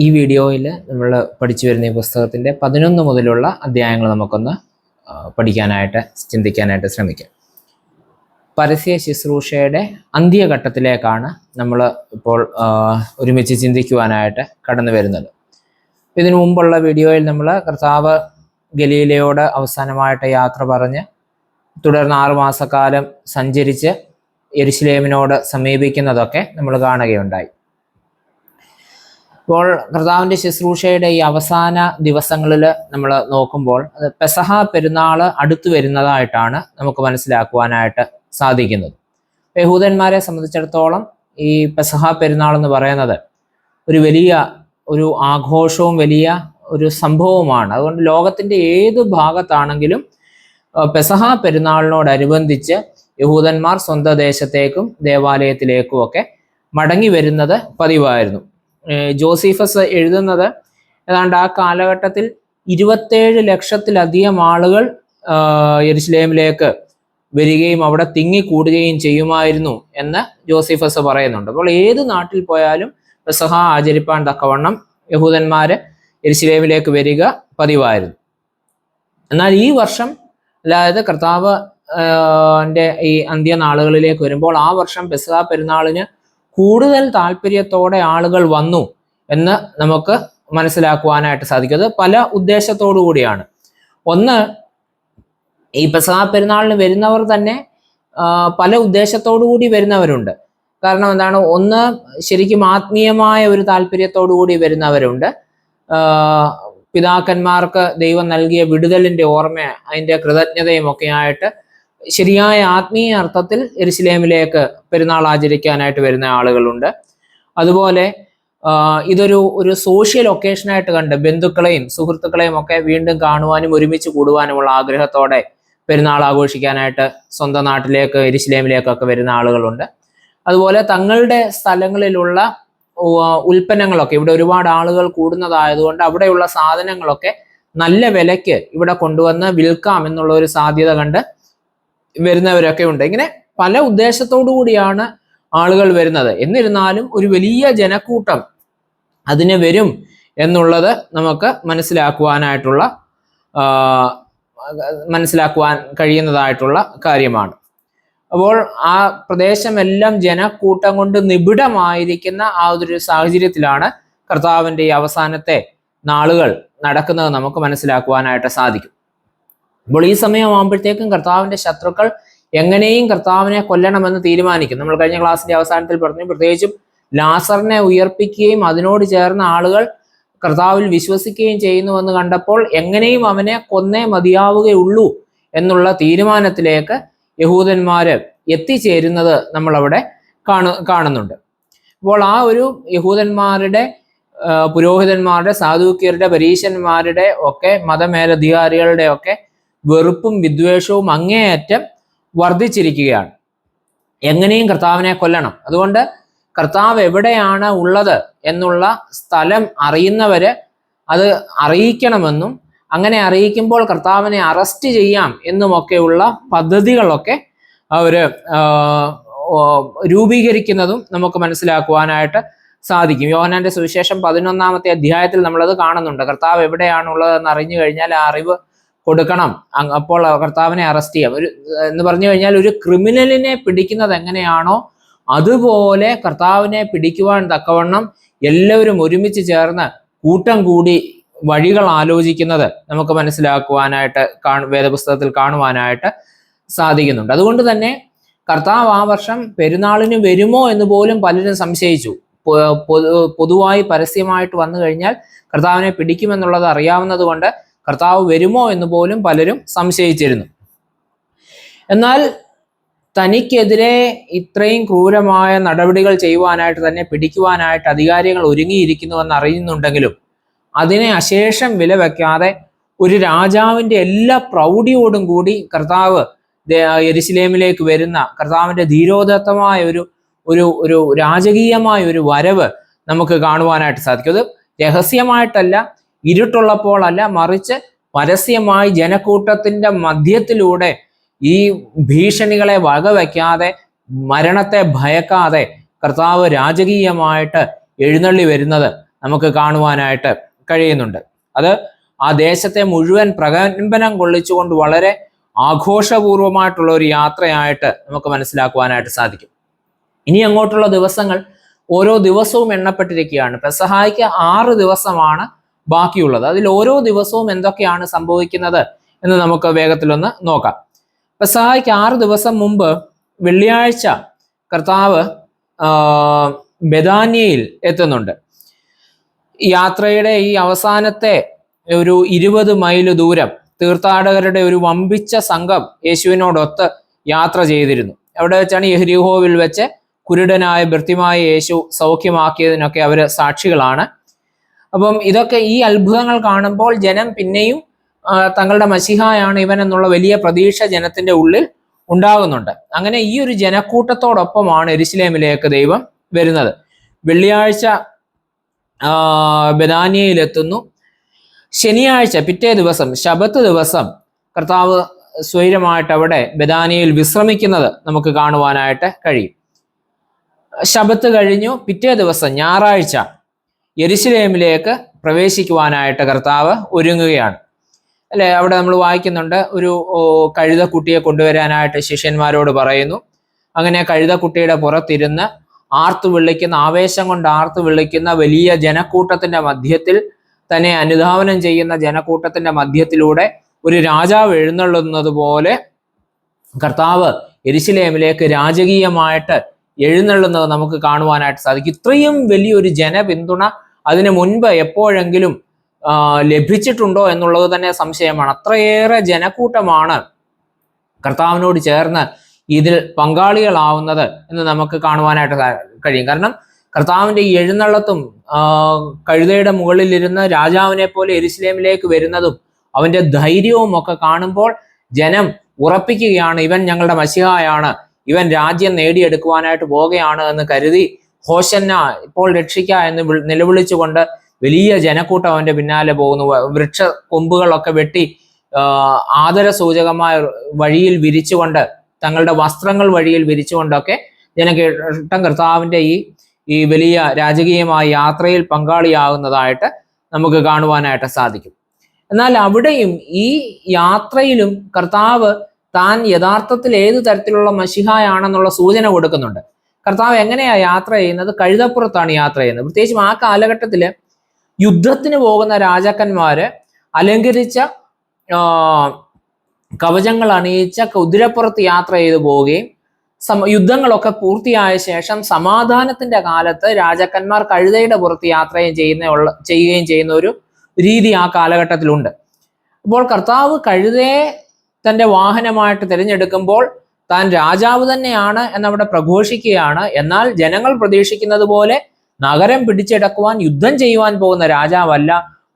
ഈ വീഡിയോയിൽ നമ്മൾ പഠിച്ചു വരുന്ന ഈ പുസ്തകത്തിൻ്റെ 11 മുതലുള്ള അധ്യായങ്ങൾ നമുക്കൊന്ന് പഠിക്കാനായിട്ട് ചിന്തിക്കാനായിട്ട് ശ്രമിക്കാം. പരസ്യ ശുശ്രൂഷയുടെ അന്ത്യഘട്ടത്തിലേക്കാണ് നമ്മൾ ഇപ്പോൾ ഒരുമിച്ച് ചിന്തിക്കുവാനായിട്ട് കടന്നു വരുന്നത്. ഇതിനു മുമ്പുള്ള വീഡിയോയിൽ നമ്മൾ കർത്താവ് ഗലീലയോട് അവസാനമായിട്ട് യാത്ര പറഞ്ഞ് തുടർന്ന് 6 മാസക്കാലം സഞ്ചരിച്ച് യെരുശലേമിനോട് സമീപിക്കുന്നതൊക്കെ നമ്മൾ കാണുകയുണ്ടായി. ഇപ്പോൾ കർത്താവിൻ്റെ ശുശ്രൂഷയുടെ ഈ അവസാന ദിവസങ്ങളിൽ നമ്മൾ നോക്കുമ്പോൾ അത് പെസഹ പെരുന്നാൾ അടുത്തു വരുന്നതായിട്ടാണ് നമുക്ക് മനസ്സിലാക്കുവാനായിട്ട് സാധിക്കുന്നത്. യഹൂദന്മാരെ സംബന്ധിച്ചിടത്തോളം ഈ പെസഹ പെരുന്നാൾ എന്ന് പറയുന്നത് ഒരു വലിയ ഒരു ആഘോഷവും വലിയ ഒരു സംഭവമാണ്. അതുകൊണ്ട് ലോകത്തിൻ്റെ ഏത് ഭാഗത്താണെങ്കിലും പെസഹ പെരുന്നാളിനോടനുബന്ധിച്ച് യഹൂദന്മാർ സ്വന്തം ദേശത്തേക്കും ദേവാലയത്തിലേക്കും ഒക്കെ മടങ്ങി വരുന്നത് പതിവായിരുന്നു. ജോസീഫസ് എഴുതുന്നത് ഏതാണ്ട് ആ കാലഘട്ടത്തിൽ 27 ലക്ഷത്തിലധികം ആളുകൾ യെരുശലേമിലേക്ക് വരികയും അവിടെ തിങ്ങിക്കൂടുകയും ചെയ്യുമായിരുന്നു എന്ന് ജോസീഫസ് പറയുന്നുണ്ട്. അപ്പോൾ ഏത് നാട്ടിൽ പോയാലും പെസഹ ആചരിപ്പാൻ തക്കവണ്ണം യഹൂദന്മാർ യെരുശലേമിലേക്ക് വരിക പതിവായിരുന്നു. എന്നാൽ ഈ വർഷം, അതായത് കർത്താവ് ഈ അന്ത്യനാളുകളിലേക്ക് വരുമ്പോൾ ആ വർഷം പെസഹ പെരുന്നാളിന് കൂടുതൽ താല്പര്യത്തോടെ ആളുകൾ വന്നു എന്ന് നമുക്ക് മനസ്സിലാക്കുവാനായിട്ട് സാധിക്കും. അത് പല ഉദ്ദേശത്തോടു കൂടിയാണ്. ഒന്ന്, ഈ പെസഹ പെരുന്നാളിന് വരുന്നവർ തന്നെ പല ഉദ്ദേശത്തോടു കൂടി വരുന്നവരുണ്ട്. കാരണം എന്താണ്? ഒന്ന്, ശരിക്കും ആത്മീയമായ ഒരു താല്പര്യത്തോടു കൂടി വരുന്നവരുണ്ട്. പിതാക്കന്മാർക്ക് ദൈവം നൽകിയ വിടുതലിൻ്റെ ഓർമ്മ, അതിൻ്റെ കൃതജ്ഞതയും ഒക്കെ ആയിട്ട് ശരിയായ ആത്മീയ അർത്ഥത്തിൽ യെരുശലേമിലേക്ക് പെരുന്നാൾ ആചരിക്കാനായിട്ട് വരുന്ന ആളുകളുണ്ട്. അതുപോലെ ഇതൊരു സോഷ്യൽ ഒക്കേഷനായിട്ട് കണ്ട് ബന്ധുക്കളെയും സുഹൃത്തുക്കളെയും ഒക്കെ വീണ്ടും കാണുവാനും ഒരുമിച്ച് കൂടുവാനുമുള്ള ആഗ്രഹത്തോടെ പെരുന്നാൾ ആഘോഷിക്കാനായിട്ട് സ്വന്തം നാട്ടിലേക്ക് യെരുശലേമിലേക്കൊക്കെ വരുന്ന ആളുകളുണ്ട്. അതുപോലെ തങ്ങളുടെ സ്ഥലങ്ങളിലുള്ള ഉൽപ്പന്നങ്ങളൊക്കെ, ഇവിടെ ഒരുപാട് ആളുകൾ കൂടുന്നതായതുകൊണ്ട് അവിടെയുള്ള സാധനങ്ങളൊക്കെ നല്ല വിലയ്ക്ക് ഇവിടെ കൊണ്ടുവന്ന് വിൽക്കാം എന്നുള്ള ഒരു സാധ്യത കണ്ട് വരുന്നവരൊക്കെ ഉണ്ട്. ഇങ്ങനെ പല ഉദ്ദേശത്തോടു കൂടിയാണ് ആളുകൾ വരുന്നത്. എന്നിരുന്നാലും ഒരു വലിയ ജനക്കൂട്ടം അതിന് വരും എന്നുള്ളത് നമുക്ക് മനസ്സിലാക്കുവാൻ കഴിയുന്നതായിട്ടുള്ള കാര്യമാണ്. അപ്പോൾ ആ പ്രദേശമെല്ലാം ജനക്കൂട്ടം കൊണ്ട് നിബിഡമായിരിക്കുന്ന ആ ഒരു സാഹചര്യത്തിലാണ് കർത്താവിൻ്റെ ഈ അവസാനത്തെ നാളുകൾ നടക്കുന്നത് നമുക്ക് മനസ്സിലാക്കുവാനായിട്ട് സാധിക്കും. അപ്പോൾ ഈ സമയമാകുമ്പോഴത്തേക്കും കർത്താവിൻ്റെ ശത്രുക്കൾ എങ്ങനെയും കർത്താവിനെ കൊല്ലണമെന്ന് തീരുമാനിക്കും. നമ്മൾ കഴിഞ്ഞ ക്ലാസ്സിന്റെ അവസാനത്തിൽ പറഞ്ഞു, പ്രത്യേകിച്ചും ലാസറിനെ ഉയർപ്പിക്കുകയും അതിനോട് ചേർന്ന ആളുകൾ കർത്താവിൽ വിശ്വസിക്കുകയും ചെയ്യുന്നുവെന്ന് കണ്ടപ്പോൾ എങ്ങനെയും അവനെ കൊന്നേ മതിയാവുകയുള്ളൂ എന്നുള്ള തീരുമാനത്തിലേക്ക് യഹൂദന്മാര് എത്തിച്ചേരുന്നത് നമ്മളവിടെ കാണുന്നുണ്ട്. അപ്പോൾ ആ ഒരു യഹൂദന്മാരുടെ, പുരോഹിതന്മാരുടെ, സാദൂക്യരുടെ, പരീശന്മാരുടെ ഒക്കെ മതമേലധികാരികളുടെ ഒക്കെ വെറുപ്പും വിദ്വേഷവും അങ്ങേയറ്റം വർദ്ധിച്ചിരിക്കുകയാണ്. എങ്ങനെയും കർത്താവിനെ കൊല്ലണം. അതുകൊണ്ട് കർത്താവ് എവിടെയാണ് ഉള്ളത് എന്നുള്ള സ്ഥലം അറിയുന്നവര് അത് അറിയിക്കണമെന്നും അങ്ങനെ അറിയിക്കുമ്പോൾ കർത്താവിനെ അറസ്റ്റ് ചെയ്യാം എന്നുമൊക്കെയുള്ള പദ്ധതികളൊക്കെ അവര് രൂപീകരിക്കുന്നതും നമുക്ക് മനസ്സിലാക്കുവാനായിട്ട് സാധിക്കും. യോഹന്നാന്റെ സുവിശേഷം 11-ാമത്തെ അധ്യായത്തിൽ നമ്മളത് കാണുന്നുണ്ട്. കർത്താവ് എവിടെയാണുള്ളതെന്ന് അറിഞ്ഞു കഴിഞ്ഞാൽ ആ അറിവ് കൊടുക്കണം, അപ്പോൾ കർത്താവിനെ അറസ്റ്റ് ചെയ്യാം. എന്ന് പറഞ്ഞു കഴിഞ്ഞാൽ ഒരു ക്രിമിനലിനെ പിടിക്കുന്നത് എങ്ങനെയാണോ അതുപോലെ കർത്താവിനെ പിടിക്കുവാൻ തക്കവണ്ണം എല്ലാവരും ഒരുമിച്ച് ചേർന്ന് കൂട്ടം കൂടി വഴികൾ ആലോചിക്കുന്നത് നമുക്ക് മനസ്സിലാക്കുവാനായിട്ട് വേദപുസ്തകത്തിൽ കാണുവാനായിട്ട് സാധിക്കുന്നുണ്ട്. അതുകൊണ്ട് തന്നെ കർത്താവ് ആ വർഷം പെരുന്നാളിന് വരുമോ എന്ന് പോലും പലരും സംശയിച്ചു. പൊതുവായി പരസ്യമായിട്ട് വന്നു കഴിഞ്ഞാൽ കർത്താവിനെ പിടിക്കുമെന്നുള്ളത് അറിയാവുന്നത് കൊണ്ട് കർത്താവ് വരുമോ എന്ന് പോലും പലരും സംശയിച്ചിരുന്നു. എന്നാൽ തനിക്കെതിരെ ഇത്രയും ക്രൂരമായ നടപടികൾ ചെയ്യുവാനായിട്ട്, തന്നെ പിടിക്കുവാനായിട്ട് അധികാരികൾ ഒരുങ്ങിയിരിക്കുന്നുവെന്ന് അറിയുന്നുണ്ടെങ്കിലും അതിനെ അശേഷം വില വയ്ക്കാതെ ഒരു രാജാവിൻ്റെ എല്ലാ പ്രൗഢിയോടും കൂടി കർത്താവ് യെരുശലേമിലേക്ക് വരുന്ന കർത്താവിൻ്റെ ധീരോദത്തമായ ഒരു രാജകീയമായ ഒരു വരവ് നമുക്ക് കാണുവാനായിട്ട് സാധിക്കും. അത് രഹസ്യമായിട്ടല്ല, ഇരുട്ടുള്ളപ്പോൾ അല്ല, മറിച്ച് പരസ്യമായി ജനക്കൂട്ടത്തിന്റെ മധ്യത്തിലൂടെ ഈ ഭീഷണികളെ വകവയ്ക്കാതെ, മരണത്തെ ഭയക്കാതെ കർത്താവ് രാജകീയമായിട്ട് എഴുന്നള്ളി വരുന്നത് നമുക്ക് കാണുവാനായിട്ട് കഴിയുന്നുണ്ട്. അത് ആ ദേശത്തെ മുഴുവൻ പ്രകമ്പനം കൊള്ളിച്ചുകൊണ്ട് വളരെ ആഘോഷപൂർവമായിട്ടുള്ള ഒരു യാത്രയായിട്ട് നമുക്ക് മനസ്സിലാക്കുവാനായിട്ട് സാധിക്കും. ഇനി അങ്ങോട്ടുള്ള ദിവസങ്ങൾ ഓരോ ദിവസവും എണ്ണപ്പെട്ടിരിക്കുകയാണ്. പെസഹായ്ക്ക് 6 ദിവസമാണ് ബാക്കിയുള്ളത്. അതിൽ ഓരോ ദിവസവും എന്തൊക്കെയാണ് സംഭവിക്കുന്നത് എന്ന് നമുക്ക് വേഗത്തിലൊന്ന് നോക്കാം. പെസഹായ്ക്ക് 6 ദിവസം മുമ്പ് വെള്ളിയാഴ്ച കർത്താവ് ബെഥാന്യയിൽ എത്തുന്നുണ്ട്. യാത്രയുടെ ഈ അവസാനത്തെ ഒരു 20 മൈൽ ദൂരം തീർത്ഥാടകരുടെ ഒരു വമ്പിച്ച സംഘം യേശുവിനോടൊത്ത് യാത്ര ചെയ്തിരുന്നു. അവിടെ വെച്ചാണ് യെരിഹോവിൽ വെച്ച് കുരുടനായ ഭൃത്യമായ യേശു സൗഖ്യമാക്കിയതിനൊക്കെ അവർ സാക്ഷികളാണ്. അപ്പം ഇതൊക്കെ ഈ അത്ഭുതങ്ങൾ കാണുമ്പോൾ ജനം പിന്നെയും തങ്ങളുടെ മശിഹായാണ് ഇവൻ എന്നുള്ള വലിയ പ്രതീക്ഷ ജനത്തിന്റെ ഉള്ളിൽ ഉണ്ടാകുന്നുണ്ട്. അങ്ങനെ ഈ ഒരു ജനക്കൂട്ടത്തോടൊപ്പമാണ് യെരുശലേമിലേക്ക് ദൈവം വരുന്നത്. വെള്ളിയാഴ്ച ബെഥാന്യയിൽ എത്തുന്നു. ശനിയാഴ്ച പിറ്റേ ദിവസം ശബത്ത് ദിവസം കർത്താവ് സ്വൈരമായിട്ട് അവിടെ ബെഥാന്യയിൽ വിശ്രമിക്കുന്നത് നമുക്ക് കാണുവാനായിട്ട് കഴിയും. ശബത്ത് കഴിഞ്ഞു പിറ്റേ ദിവസം ഞായറാഴ്ച യെരുശലേമിലേക്ക് പ്രവേശിക്കുവാനായിട്ട് കർത്താവ് ഒരുങ്ങുകയാണ്. അല്ലെ, അവിടെ നമ്മൾ വായിക്കുന്നുണ്ട്, ഒരു കഴുതക്കുട്ടിയെ കൊണ്ടുവരാനായിട്ട് ശിഷ്യന്മാരോട് പറയുന്നു. അങ്ങനെ കഴുതക്കുട്ടിയുടെ പുറത്തിരുന്ന് ആർത്തു വിളിക്കുന്ന, ആവേശം കൊണ്ട് ആർത്തു വിളിക്കുന്ന വലിയ ജനക്കൂട്ടത്തിന്റെ മധ്യത്തിൽ, തന്നെ അനുധാവനം ചെയ്യുന്ന ജനക്കൂട്ടത്തിന്റെ മധ്യത്തിലൂടെ ഒരു രാജാവ് എഴുന്നള്ളുന്നത് പോലെ കർത്താവ് യെരുശലേമിലേക്ക് രാജകീയമായിട്ട് എഴുന്നള്ളുന്നത് നമുക്ക് കാണുവാനായിട്ട് സാധിക്കും. ഇത്രയും വലിയൊരു ജനപിന്തുണ അതിനു മുൻപ് എപ്പോഴെങ്കിലും ലഭിച്ചിട്ടുണ്ടോ എന്നുള്ളത് തന്നെ സംശയമാണ്. അത്രയേറെ ജനക്കൂട്ടമാണ് കർത്താവിനോട് ചേർന്ന് ഇതിൽ പങ്കാളികളാവുന്നത് എന്ന് നമുക്ക് കാണുവാനായിട്ട് കഴിയും. കാരണം കർത്താവിന്റെ ഈ എഴുന്നള്ളത്തും കഴുതയുടെ മുകളിലിരുന്ന് രാജാവിനെ പോലെ യെരുശലേമിലേക്ക് വരുന്നതും അവന്റെ ധൈര്യവും ഒക്കെ കാണുമ്പോൾ ജനം ഉറപ്പിക്കുകയാണ്, ഇവൻ ഞങ്ങളുടെ മശിഹായാണ്, ഇവൻ രാജ്യം നേടിയെടുക്കുവാനായിട്ട് പോവുകയാണ് എന്ന് കരുതി ഹോശന്ന, ഇപ്പോൾ രക്ഷിക്ക എന്ന് നിലവിളിച്ചുകൊണ്ട് വലിയ ജനക്കൂട്ടം അവന്റെ പിന്നാലെ പോകുന്നു. വൃക്ഷ കൊമ്പുകളൊക്കെ വെട്ടി ആദരസൂചകമായ വഴിയിൽ വിരിച്ചുകൊണ്ട്, തങ്ങളുടെ വസ്ത്രങ്ങൾ വഴിയിൽ വിരിച്ചുകൊണ്ടൊക്കെ ജനക്കൂട്ടം കർത്താവിന്റെ ഈ വലിയ രാജകീയമായ യാത്രയിൽ പങ്കാളിയാകുന്നതായിട്ട് നമുക്ക് കാണുവാനായിട്ട് സാധിക്കും. എന്നാൽ അവിടെയും ഈ യാത്രയിലും കർത്താവ് താൻ യഥാർത്ഥത്തിൽ ഏതു തരത്തിലുള്ള മശിഹായാണെന്നുള്ള സൂചന കൊടുക്കുന്നുണ്ട്. കർത്താവ് എങ്ങനെയാ യാത്ര ചെയ്യുന്നത്? കഴുതപ്പുറത്താണ് യാത്ര ചെയ്യുന്നത്. പ്രത്യേകിച്ചും ആ കാലഘട്ടത്തില് യുദ്ധത്തിന് പോകുന്ന രാജാക്കന്മാര് അലങ്കരിച്ച കവചങ്ങൾ അണിയിച്ച കുതിരപ്പുറത്ത് യാത്ര ചെയ്തു പോവുകയും യുദ്ധങ്ങളൊക്കെ പൂർത്തിയായ ശേഷം സമാധാനത്തിന്റെ കാലത്ത് രാജാക്കന്മാർ കഴുതയുടെ പുറത്ത് യാത്ര ചെയ്യുകയും ചെയ്യുന്ന ഒരു രീതി ആ കാലഘട്ടത്തിലുണ്ട്. അപ്പോൾ കർത്താവ് കഴുതയെ തന്റെ വാഹനമായിട്ട് തിരഞ്ഞെടുക്കുമ്പോൾ താൻ രാജാവ് തന്നെയാണ് എന്നവിടെ പ്രഘോഷിക്കുകയാണ്. എന്നാൽ ജനങ്ങൾ പ്രതീക്ഷിക്കുന്നത് പോലെ നഗരം പിടിച്ചെടുക്കുവാൻ യുദ്ധം ചെയ്യുവാൻ പോകുന്ന രാജാവല്ല,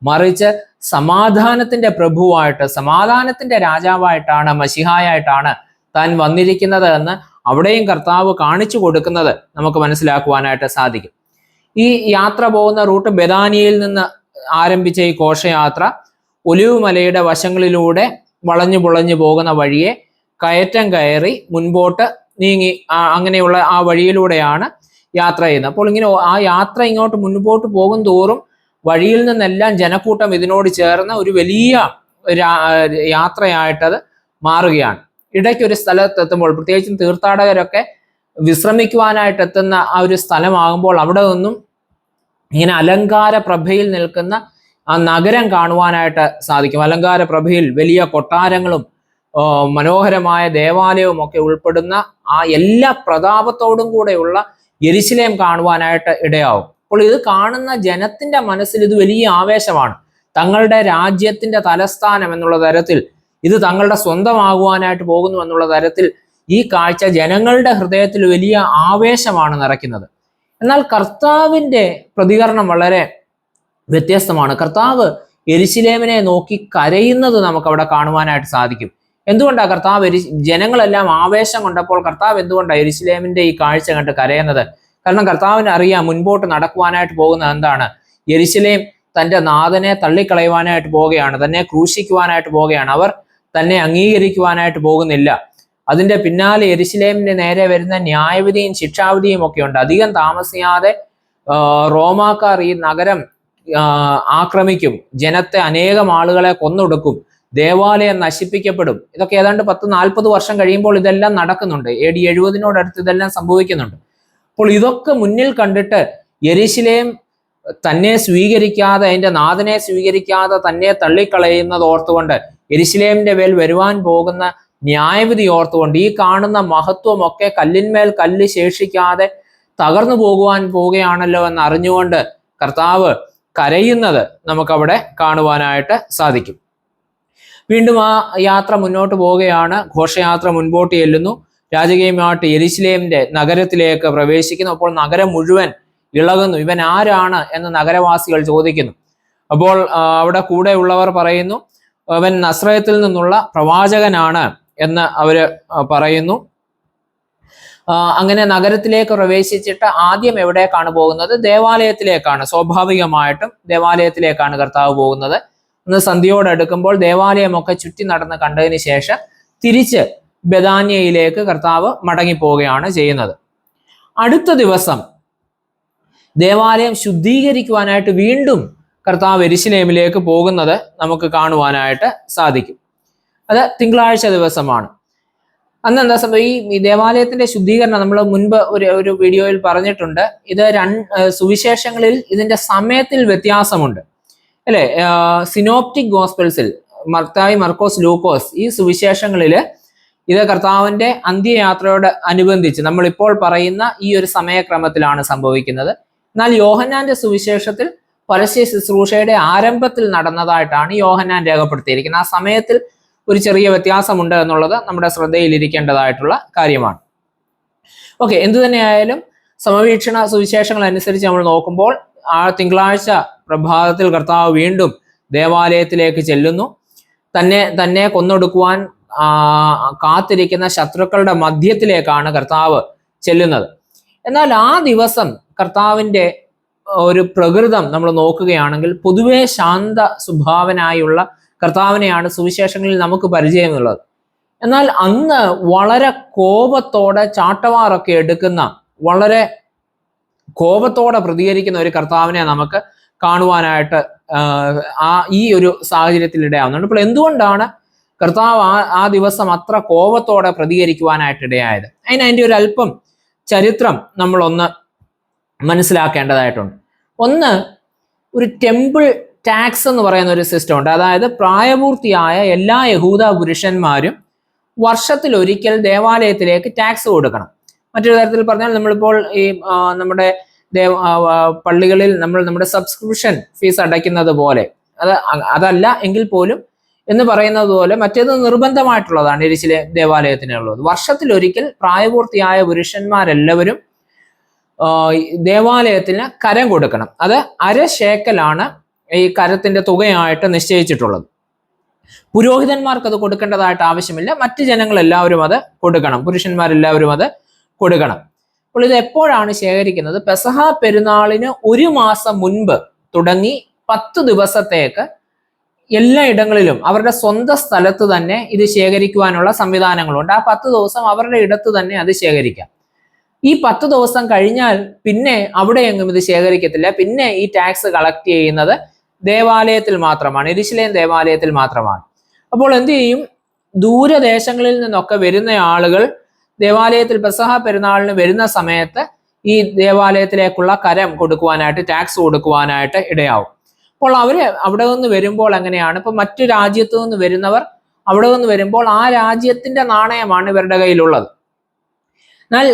മറിച്ച് സമാധാനത്തിന്റെ പ്രഭുവായിട്ട്, സമാധാനത്തിന്റെ രാജാവായിട്ടാണ്, മശിഹായായിട്ടാണ് താൻ വന്നിരിക്കുന്നത് എന്ന് അവിടെയും കർത്താവ് കാണിച്ചു കൊടുക്കുന്നത് നമുക്ക് മനസ്സിലാക്കുവാനായിട്ട് സാധിക്കും. ഈ യാത്ര പോകുന്ന റൂട്ട് ബെഥാനിയയിൽ നിന്ന് ആരംഭിച്ച ഈ ഘോഷയാത്ര ഒലിവ് മലയുടെ വശങ്ങളിലൂടെ വളഞ്ഞു പുളഞ്ഞു പോകുന്ന വഴിയെ കയറ്റം കയറി മുൻപോട്ട് നീങ്ങി അങ്ങനെയുള്ള ആ വഴിയിലൂടെയാണ് യാത്ര ചെയ്യുന്നത്. അപ്പോൾ ഇങ്ങനെ ആ യാത്ര ഇങ്ങോട്ട് മുൻപോട്ട് പോകും തോറും വഴിയിൽ നിന്നെല്ലാം ജനക്കൂട്ടം ഇതിനോട് ചേർന്ന് ഒരു വലിയ യാത്രയായിട്ടത് മാറുകയാണ്. ഇടയ്ക്ക് ഒരു സ്ഥലത്തെത്തുമ്പോൾ, പ്രത്യേകിച്ചും തീർത്ഥാടകരൊക്കെ വിശ്രമിക്കുവാനായിട്ട് എത്തുന്ന ആ ഒരു സ്ഥലമാകുമ്പോൾ അവിടെ നിന്നും ഇങ്ങനെ അലങ്കാര പ്രഭയിൽ നിൽക്കുന്ന ആ നഗരം കാണുവാനായിട്ട് സാധിക്കും. അലങ്കാര പ്രഭയിൽ വലിയ കൊട്ടാരങ്ങളും മനോഹരമായ ദേവാലയവും ഒക്കെ ഉൾപ്പെടുന്ന ആ എല്ലാ പ്രതാപത്തോടും കൂടെയുള്ള യെരുശലേം കാണുവാനായിട്ട് ഇടയാവും. അപ്പോൾ ഇത് കാണുന്ന ജനത്തിന്റെ മനസ്സിൽ ഇത് വലിയ ആവേശമാണ്. തങ്ങളുടെ രാജ്യത്തിന്റെ തലസ്ഥാനം എന്നുള്ള തരത്തിൽ, ഇത് തങ്ങളുടെ സ്വന്തമാകുവാനായിട്ട് പോകുന്നു എന്നുള്ള തരത്തിൽ ഈ കാഴ്ച ജനങ്ങളുടെ ഹൃദയത്തിൽ വലിയ ആവേശമാണ് നിറയ്ക്കുന്നത്. എന്നാൽ കർത്താവിന്റെ പ്രതികരണം വളരെ വ്യത്യസ്തമാണ്. കർത്താവ് യെരുശലേമിനെ നോക്കി കരയുന്നത് നമുക്ക് അവിടെ കാണുവാനായിട്ട് സാധിക്കും. എന്തുകൊണ്ടാണ് കർത്താവ് ജനങ്ങളെല്ലാം ആവേശം കൊണ്ടപ്പോൾ കർത്താവ് എന്തുകൊണ്ടാണ് യെരുശലേമിന്റെ ഈ കാഴ്ച കണ്ട് കരയുന്നത്? കാരണം കർത്താവിന് അറിയാം മുൻപോട്ട് നടക്കുവാനായിട്ട് പോകുന്നത് എന്താണ്. യെരുശലേം തന്റെ നാഥനെ തള്ളിക്കളയുവാനായിട്ട് പോവുകയാണ്, തന്നെ ക്രൂശിക്കുവാനായിട്ട് പോവുകയാണ്. അവർ തന്നെ അംഗീകരിക്കുവാനായിട്ട് പോകുന്നില്ല. അതിന്റെ പിന്നാലെ യെരുശലേമിന്റെ നേരെ വരുന്ന ന്യായവിധിയും ശിക്ഷാവിധിയും ഒക്കെ ഉണ്ട്. അധികം താമസിയാതെ റോമാക്കാർ ഈ നഗരം ആക്രമിക്കും, ജനത്തെ അനേകം ആളുകളെ കൊന്നൊടുക്കും, ദേവാലയം നശിപ്പിക്കപ്പെടും. ഇതൊക്കെ ഏതാണ്ട് 10-40 വർഷം കഴിയുമ്പോൾ ഇതെല്ലാം നടക്കുന്നുണ്ട്. AD 70 ഇതെല്ലാം സംഭവിക്കുന്നുണ്ട്. അപ്പോൾ ഇതൊക്കെ മുന്നിൽ കണ്ടിട്ട് യെരുശലേം തന്നെ സ്വീകരിക്കാതെ, അതിന്റെ നാഥനെ സ്വീകരിക്കാതെ തന്നെ തള്ളിക്കളയുന്നത് ഓർത്തുകൊണ്ട്, യെരുശലേമിന്റെ മേൽ വരുവാൻ പോകുന്ന ന്യായവിധി ഓർത്തുകൊണ്ട്, ഈ കാണുന്ന മഹത്വമൊക്കെ കല്ലിന്മേൽ കല്ല് ശേഷിക്കാതെ തകർന്നു പോവുകയാണല്ലോ എന്ന് അറിഞ്ഞുകൊണ്ട് കർത്താവ് കരയുന്നത് നമുക്കവിടെ കാണുവാനായിട്ട് സാധിക്കും. വീണ്ടും ആ യാത്ര മുന്നോട്ട് പോവുകയാണ്. ഘോഷയാത്ര മുൻപോട്ട് ചെല്ലുന്നു. രാജകീയമായിട്ട് യെരുശലേമിന്റെ നഗരത്തിലേക്ക് പ്രവേശിക്കുന്നു. അപ്പോൾ നഗരം മുഴുവൻ ഇളകുന്നു. ഇവൻ ആരാണ് എന്ന് നഗരവാസികൾ ചോദിക്കുന്നു. അപ്പോൾ അവിടെ കൂടെ ഉള്ളവർ പറയുന്നു, അവൻ നസ്രയത്തിൽ നിന്നുള്ള പ്രവാചകനാണ് എന്ന് അവര് പറയുന്നു. അങ്ങനെ നഗരത്തിലേക്ക് പ്രവേശിച്ചിട്ട് ആദ്യം എവിടേക്കാണ് പോകുന്നത്? ദേവാലയത്തിലേക്കാണ്. സ്വാഭാവികമായിട്ടും ദേവാലയത്തിലേക്കാണ് കർത്താവ് പോകുന്നത്. ഒന്ന് സന്ധ്യയോടടുക്കുമ്പോൾ ദേവാലയമൊക്കെ ചുറ്റി നടന്ന് കണ്ടതിന് ശേഷം തിരിച്ച് ബെഥാന്യയിലേക്ക് കർത്താവ് മടങ്ങിപ്പോവുകയാണ് ചെയ്യുന്നത്. അടുത്ത ദിവസം ദേവാലയം ശുദ്ധീകരിക്കുവാനായിട്ട് വീണ്ടും കർത്താവ് യെരുശലേമിലേക്ക് പോകുന്നത് നമുക്ക് കാണുവാനായിട്ട് സാധിക്കും. അത് തിങ്കളാഴ്ച ദിവസമാണ്. അന്ന് എന്താ സംഭവം? ഈ ദേവാലയത്തിന്റെ ശുദ്ധീകരണം നമ്മൾ മുൻപ് ഒരു വീഡിയോയിൽ പറഞ്ഞിട്ടുണ്ട്. ഇത് സുവിശേഷങ്ങളിൽ ഇതിന്റെ സമയത്തിൽ വ്യത്യാസമുണ്ട്, അല്ലെ? സിനോപ്റ്റിക് ഗോസ്പൽസിൽ മത്തായി, മർക്കോസ്, ലൂക്കോസ് ഈ സുവിശേഷങ്ങളിൽ ഇത് കർത്താവിന്റെ അന്ത്യയാത്രയോട് അനുബന്ധിച്ച് നമ്മളിപ്പോൾ പറയുന്ന ഈ ഒരു സമയക്രമത്തിലാണ് സംഭവിക്കുന്നത്. എന്നാൽ യോഹന്നാന്റെ സുവിശേഷത്തിൽ പരസ്യ ശുശ്രൂഷയുടെ ആരംഭത്തിൽ നടന്നതായിട്ടാണ് യോഹന്നാൻ രേഖപ്പെടുത്തിയിരിക്കുന്നത്. ആ സമയത്തിൽ ഒരു ചെറിയ വ്യത്യാസമുണ്ട് എന്നുള്ളത് നമ്മുടെ ശ്രദ്ധയിലിരിക്കേണ്ടതായിട്ടുള്ള കാര്യമാണ്. ഓക്കെ, എന്തു തന്നെയായാലും സമവീക്ഷണ സുവിശേഷങ്ങൾ അനുസരിച്ച് നമ്മൾ നോക്കുമ്പോൾ ആ തിങ്കളാഴ്ച പ്രഭാതത്തിൽ കർത്താവ് വീണ്ടും ദേവാലയത്തിലേക്ക് ചെല്ലുന്നു. തന്നെ കൊന്നൊടുക്കുവാൻ കാത്തിരിക്കുന്ന ശത്രുക്കളുടെ മധ്യത്തിലേക്കാണ് കർത്താവ് ചെല്ലുന്നത്. എന്നാൽ ആ ദിവസം കർത്താവിൻ്റെ ഒരു പ്രകൃതം നമ്മൾ നോക്കുകയാണെങ്കിൽ പൊതുവെ ശാന്ത സ്വഭാവനായുള്ള കർത്താവിനെയാണ് സുവിശേഷങ്ങളിൽ നമുക്ക് പരിചയമുള്ളത്. എന്നാൽ അന്ന് വളരെ കോപത്തോടെ ചാട്ടവാറൊക്കെ എടുക്കുന്ന, വളരെ കോപത്തോടെ പ്രതികരിക്കുന്ന ഒരു കർത്താവിനെ നമുക്ക് കാണുവാനായിട്ട് ഈ ഒരു സാഹചര്യത്തിൽ ഇടയാവുന്നുണ്ട്. അപ്പോൾ എന്തുകൊണ്ടാണ് കർത്താവ് ആ ദിവസം അത്ര കോപത്തോടെ പ്രതികരിക്കുവാനായിട്ട് ഇടയായത്? അതിൻ്റെ ഒരു അല്പം ചരിത്രം നമ്മളൊന്ന് മനസ്സിലാക്കേണ്ടതായിട്ടുണ്ട്. ഒന്ന്, ഒരു ടെമ്പിൾ ടാക്സ് എന്ന് പറയുന്ന ഒരു സിസ്റ്റം ഉണ്ട്. അതായത് പ്രായപൂർത്തിയായ എല്ലാ യഹൂദ പുരുഷന്മാരും വർഷത്തിലൊരിക്കൽ ദേവാലയത്തിലേക്ക് ടാക്സ് കൊടുക്കണം. മറ്റൊരു തരത്തിൽ പറഞ്ഞാൽ നമ്മളിപ്പോൾ ഈ നമ്മുടെ പള്ളികളിൽ നമ്മുടെ സബ്സ്ക്രിപ്ഷൻ ഫീസ് അടയ്ക്കുന്നത് പോലെ, അതല്ല എങ്കിൽ പോലും എന്ന് പറയുന്നത് പോലെ മറ്റേത് നിർബന്ധമായിട്ടുള്ളതാണ് യെരുശലേം ദേവാലയത്തിനുള്ളത്. വർഷത്തിലൊരിക്കൽ പ്രായപൂർത്തിയായ പുരുഷന്മാരെല്ലാവരും ദേവാലയത്തിന് കരം കൊടുക്കണം. അത് 1/2 ശേക്കലാണ് ഈ കരത്തിന്റെ തുകയായിട്ട് നിശ്ചയിച്ചിട്ടുള്ളത്. പുരോഹിതന്മാർക്ക് അത് കൊടുക്കേണ്ടതായിട്ട് ആവശ്യമില്ല, മറ്റു ജനങ്ങൾ എല്ലാവരും അത് കൊടുക്കണം, പുരുഷന്മാരെല്ലാവരും അത് കൊടുക്കണം. അപ്പോൾ ഇത് എപ്പോഴാണ് ശേഖരിക്കുന്നത്? പെസഹ പെരുന്നാളിന് 1 മാസം മുൻപ് തുടങ്ങി 10 ദിവസത്തേക്ക് എല്ലാ ഇടങ്ങളിലും അവരുടെ സ്വന്തം സ്ഥലത്ത് തന്നെ ഇത് ശേഖരിക്കുവാനുള്ള സംവിധാനങ്ങളുണ്ട്. ആ 10 ദിവസം അവരുടെ ഇടത്ത് തന്നെ അത് ശേഖരിക്കാം. ഈ 10 ദിവസം കഴിഞ്ഞാൽ പിന്നെ അവിടെയെങ്ങും ഇത് ശേഖരിക്കത്തില്ല. പിന്നെ ഈ ടാക്സ് കളക്ട് ചെയ്യുന്നത് ദേവാലയത്തിൽ മാത്രമാണ്, യെരുശലേം ദേവാലയത്തിൽ മാത്രമാണ്. അപ്പോൾ എന്ത് ചെയ്യും? ദൂരദേശങ്ങളിൽ നിന്നൊക്കെ വരുന്ന ആളുകൾ ദേവാലയത്തിൽ പെസഹ പെരുന്നാളിന് വരുന്ന സമയത്ത് ഈ ദേവാലയത്തിലേക്കുള്ള കരം കൊടുക്കുവാനായിട്ട്, ടാക്സ് കൊടുക്കുവാനായിട്ട് ഇടയാവും. അപ്പോൾ അവര് അവിടെ നിന്ന് വരുമ്പോൾ എങ്ങനെയാണ്? ഇപ്പൊ മറ്റു രാജ്യത്തു നിന്ന് വരുന്നവർ അവിടെ നിന്ന് വരുമ്പോൾ ആ രാജ്യത്തിന്റെ നാണയമാണ് ഇവരുടെ കയ്യിലുള്ളത്. എന്നാൽ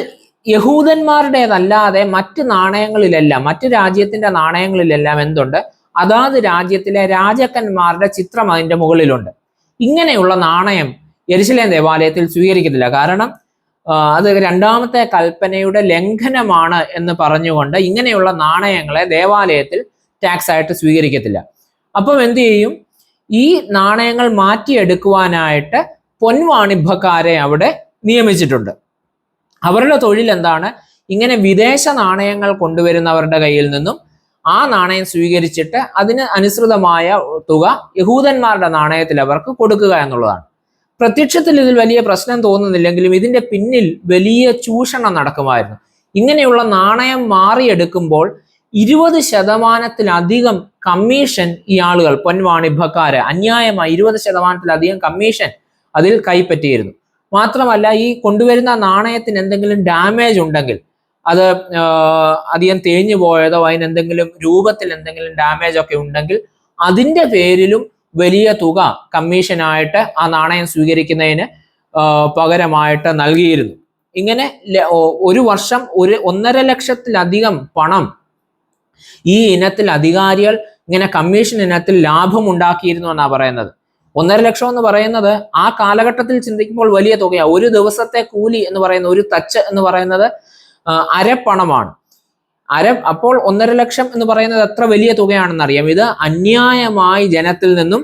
യഹൂദന്മാരുടേതല്ലാതെ മറ്റ് നാണയങ്ങളിലെല്ലാം, മറ്റു രാജ്യത്തിന്റെ നാണയങ്ങളിലെല്ലാം എന്തുണ്ട്? അതാത് രാജ്യത്തിലെ രാജാക്കന്മാരുടെ ചിത്രം അതിന്റെ മുകളിലുണ്ട്. ഇങ്ങനെയുള്ള നാണയം യെരുശലേം ദേവാലയത്തിൽ സ്വീകരിക്കത്തില്ല. കാരണം അത് 2ാമത്തെ കൽപ്പനയുടെ ലംഘനമാണ് എന്ന് പറഞ്ഞുകൊണ്ട് ഇങ്ങനെയുള്ള നാണയങ്ങളെ ദേവാലയത്തിൽ ടാക്സ് ആയിട്ട് സ്വീകരിക്കത്തില്ല. അപ്പം എന്ത് ചെയ്യും? ഈ നാണയങ്ങൾ മാറ്റിയെടുക്കുവാനായിട്ട് പൊൻവാണിഭക്കാരെ അവിടെ നിയമിച്ചിട്ടുണ്ട്. അവരുടെ തൊഴിൽ എന്താണ്? ഇങ്ങനെ വിദേശ നാണയങ്ങൾ കൊണ്ടുവരുന്നവരുടെ കയ്യിൽ നിന്നും ആ നാണയം സ്വീകരിച്ചിട്ട് അതിന് അനുസൃതമായ തുക യഹൂദന്മാരുടെ നാണയത്തിൽ അവർക്ക് കൊടുക്കുക എന്നുള്ളതാണ്. പ്രത്യക്ഷത്തിൽ ഇതിൽ വലിയ പ്രശ്നം തോന്നുന്നില്ലെങ്കിലും ഇതിന്റെ പിന്നിൽ വലിയ ചൂഷണം നടക്കുമായിരുന്നു. ഇങ്ങനെയുള്ള നാണയം മാറിയെടുക്കുമ്പോൾ 20% കമ്മീഷൻ ഈ ആളുകൾ പൊൻവാണിഭക്കാര് അന്യായമായി 20% കമ്മീഷൻ അതിൽ കൈപ്പറ്റിയിരുന്നു. മാത്രമല്ല ഈ കൊണ്ടുവരുന്ന നാണയത്തിന് എന്തെങ്കിലും ഡാമേജ് ഉണ്ടെങ്കിൽ, അത് അധികം തേഞ്ഞു പോയതോ അതിനെന്തെങ്കിലും രൂപത്തിൽ എന്തെങ്കിലും ഡാമേജ് ഒക്കെ ഉണ്ടെങ്കിൽ അതിന്റെ പേരിലും വലിയ തുക കമ്മീഷനായിട്ട് ആ നാണയം സ്വീകരിക്കുന്നതിന് പകരമായിട്ട് നൽകിയിരുന്നു. ഇങ്ങനെ ഒരു വർഷം 1.5 ലക്ഷത്തിലധികം പണം ഈ ഇനത്തിൽ അധികാരികൾ ഇങ്ങനെ കമ്മീഷൻ ഇനത്തിൽ ലാഭം ഉണ്ടാക്കിയിരുന്നു എന്നാണ് പറയുന്നത്. 1.5 ലക്ഷം എന്ന് പറയുന്നത് ആ കാലഘട്ടത്തിൽ ചിന്തിക്കുമ്പോൾ വലിയ തുകയാണ്. ഒരു ദിവസത്തെ കൂലി എന്ന് പറയുന്നത്, ഒരു തച്ച് എന്ന് പറയുന്നത് അരപ്പണമാണ്. അപ്പോൾ 1.5 ലക്ഷം എന്ന് പറയുന്നത് എത്ര വലിയ തുകയാണെന്ന് അറിയാം. ഇത് അന്യായമായി ജനത്തിൽ നിന്നും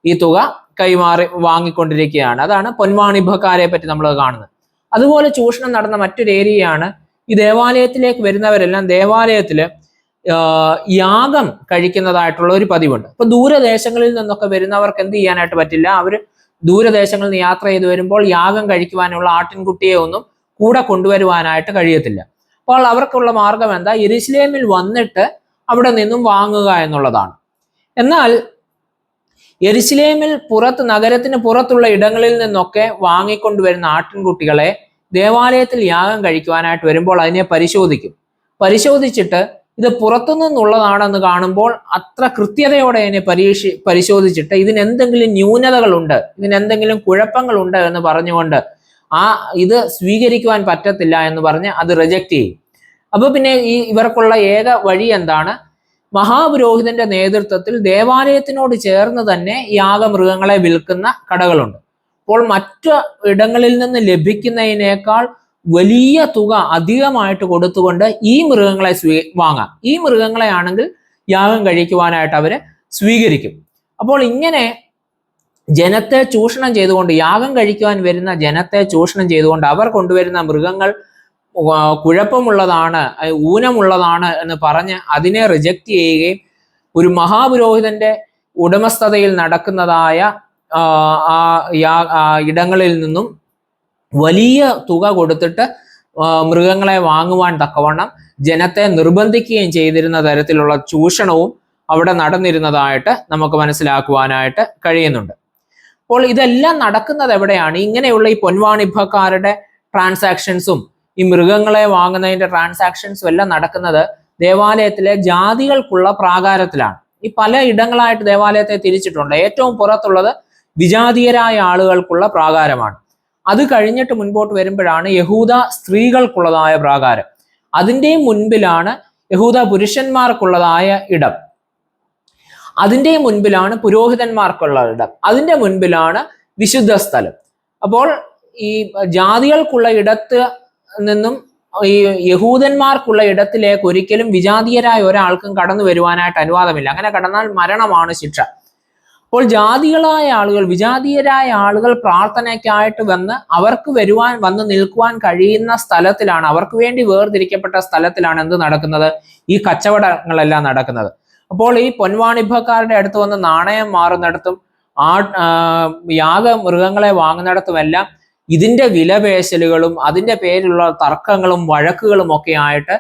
ഈ തുക കൈമാറി വാങ്ങിക്കൊണ്ടിരിക്കുകയാണ്. അതാണ് പൊൻവാണിഭക്കാരെ പറ്റി നമ്മൾ കാണുന്നത്. അതുപോലെ ചൂഷണം നടന്ന മറ്റൊരു ഏരിയയാണ് ഈ ദേവാലയത്തിലേക്ക് വരുന്നവരെല്ലാം ദേവാലയത്തില് യാഗം കഴിക്കുന്നതായിട്ടുള്ള ഒരു പതിവുണ്ട്. അപ്പൊ ദൂരദേശങ്ങളിൽ നിന്നൊക്കെ വരുന്നവർക്ക് എന്ത് ചെയ്യാനായിട്ട് പറ്റില്ല, അവര് ദൂരദേശങ്ങളിൽ നിന്ന് യാത്ര ചെയ്ത് വരുമ്പോൾ യാഗം കഴിക്കുവാനുള്ള ആട്ടിൻകുട്ടിയെ ഒന്നും കൂടെ കൊണ്ടുവരുവാനായിട്ട് കഴിയത്തില്ല. അപ്പോൾ അവർക്കുള്ള മാർഗം എന്താ, യെരുശലേമിൽ വന്നിട്ട് അവിടെ നിന്നും വാങ്ങുക എന്നുള്ളതാണ്. എന്നാൽ യെരുശലേമിൽ നഗരത്തിന് പുറത്തുള്ള ഇടങ്ങളിൽ നിന്നൊക്കെ വാങ്ങിക്കൊണ്ടുവരുന്ന ആട്ടിൻകുട്ടികളെ ദേവാലയത്തിൽ യാഗം കഴിക്കുവാനായിട്ട് വരുമ്പോൾ അതിനെ പരിശോധിച്ചിട്ട് ഇത് പുറത്തുനിന്നുള്ളതാണെന്ന് കാണുമ്പോൾ അത്ര കൃത്യതയോടെ അതിനെ പരിശോധിച്ചിട്ട് ഇതിനെന്തെങ്കിലും ന്യൂനതകളുണ്ട്, ഇതിനെന്തെങ്കിലും കുഴപ്പങ്ങളുണ്ട് എന്ന് പറഞ്ഞുകൊണ്ട് ഇത് സ്വീകരിക്കുവാൻ പറ്റത്തില്ല എന്ന് പറഞ്ഞ് അത് റിജക്റ്റ് ചെയ്യും. അപ്പൊ പിന്നെ ഇവർക്കുള്ള ഏക വഴി എന്താണ്, മഹാപുരോഹിതന്റെ നേതൃത്വത്തിൽ ദേവാലയത്തിനോട് ചേർന്ന് തന്നെ യാഗമൃഗങ്ങളെ വിൽക്കുന്ന കടകളുണ്ട്. അപ്പോൾ മറ്റു ഇടങ്ങളിൽ നിന്ന് ലഭിക്കുന്നതിനേക്കാൾ വലിയ തുക അധികമായിട്ട് കൊടുത്തുകൊണ്ട് ഈ മൃഗങ്ങളെ വാങ്ങാം. ഈ മൃഗങ്ങളെ ആണെങ്കിൽ യാഗം കഴിക്കുവാനായിട്ട് അവര് സ്വീകരിക്കും. അപ്പോൾ ഇങ്ങനെ ജനത്തെ ചൂഷണം ചെയ്തുകൊണ്ട്, യാഗം കഴിക്കുവാൻ വരുന്ന ജനത്തെ ചൂഷണം ചെയ്തുകൊണ്ട് അവർ കൊണ്ടുവരുന്ന മൃഗങ്ങൾ കുഴപ്പമുള്ളതാണ്, ഊനമുള്ളതാണ് എന്ന് പറഞ്ഞ് അതിനെ റിജക്റ്റ് ചെയ്യുകയും ഒരു മഹാപുരോഹിതന്റെ ഉടമസ്ഥതയിൽ നടക്കുന്നതായ ഇടങ്ങളിൽ നിന്നും വലിയ തുക കൊടുത്തിട്ട് മൃഗങ്ങളെ വാങ്ങുവാൻ തക്കവണ്ണം ജനത്തെ നിർബന്ധിക്കുകയും ചെയ്തിരുന്ന തരത്തിലുള്ള ചൂഷണവും അവിടെ നടന്നിരുന്നതായിട്ട് നമുക്ക് മനസ്സിലാക്കുവാനായിട്ട് കഴിയുന്നുണ്ട്. അപ്പോൾ ഇതെല്ലാം നടക്കുന്നത് എവിടെയാണ്? ഇങ്ങനെയുള്ള ഈ പൊൻവാണിഭക്കാരുടെ ട്രാൻസാക്ഷൻസും ഈ മൃഗങ്ങളെ വാങ്ങുന്നതിന്റെ ട്രാൻസാക്ഷൻസും എല്ലാം നടക്കുന്നത് ദേവാലയത്തിലെ ജാതികൾക്കുള്ള പ്രാകാരത്തിലാണ്. ഈ പല ഇടങ്ങളായിട്ട് ദേവാലയത്തെ തിരിച്ചിട്ടുണ്ട്. ഏറ്റവും പുറത്തുള്ളത് വിജാതീയരായ ആളുകൾക്കുള്ള പ്രാകാരമാണ്. അത് കഴിഞ്ഞിട്ട് മുൻപോട്ട് വരുമ്പോഴാണ് യഹൂദ സ്ത്രീകൾക്കുള്ളതായ പ്രാകാരം. അതിൻ്റെയും മുൻപിലാണ് യഹൂദ പുരുഷന്മാർക്കുള്ളതായ ഇടം. അതിൻ്റെയും മുൻപിലാണ് പുരോഹിതന്മാർക്കുള്ള ഇടം. അതിൻ്റെ മുൻപിലാണ് വിശുദ്ധ സ്ഥലം. അപ്പോൾ ഈ ജാതികൾക്കുള്ള ഇടത്ത് നിന്നും ഈ യഹൂദന്മാർക്കുള്ള ഇടത്തിലേക്ക് ഒരിക്കലും വിജാതീയരായ ഒരാൾക്കും കടന്നു വരുവാനായിട്ട് അനുവാദമില്ല. അങ്ങനെ കടന്നാൽ മരണമാണ് ശിക്ഷ. അപ്പോൾ ജാതികളായ ആളുകൾ, വിജാതീയരായ ആളുകൾ പ്രാർത്ഥനയ്ക്കായിട്ട് അവർക്ക് വന്ന് നിൽക്കുവാൻ കഴിയുന്ന സ്ഥലത്തിലാണ്, അവർക്ക് വേണ്ടി വേർതിരിക്കപ്പെട്ട സ്ഥലത്തിലാണ് എന്ത് നടക്കുന്നത്, ഈ കച്ചവടങ്ങളെല്ലാം നടക്കുന്നത്. അപ്പോൾ ഈ പൊൻവാണിഭക്കാരുടെ അടുത്ത് വന്ന് നാണയം മാറുന്നിടത്തും യാഗമൃഗങ്ങളെ വാങ്ങുന്നിടത്തുമെല്ലാം ഇതിന്റെ വിലപേശലുകളും അതിന്റെ പേരിലുള്ള തർക്കങ്ങളും വഴക്കുകളും ഒക്കെ ആയിട്ട്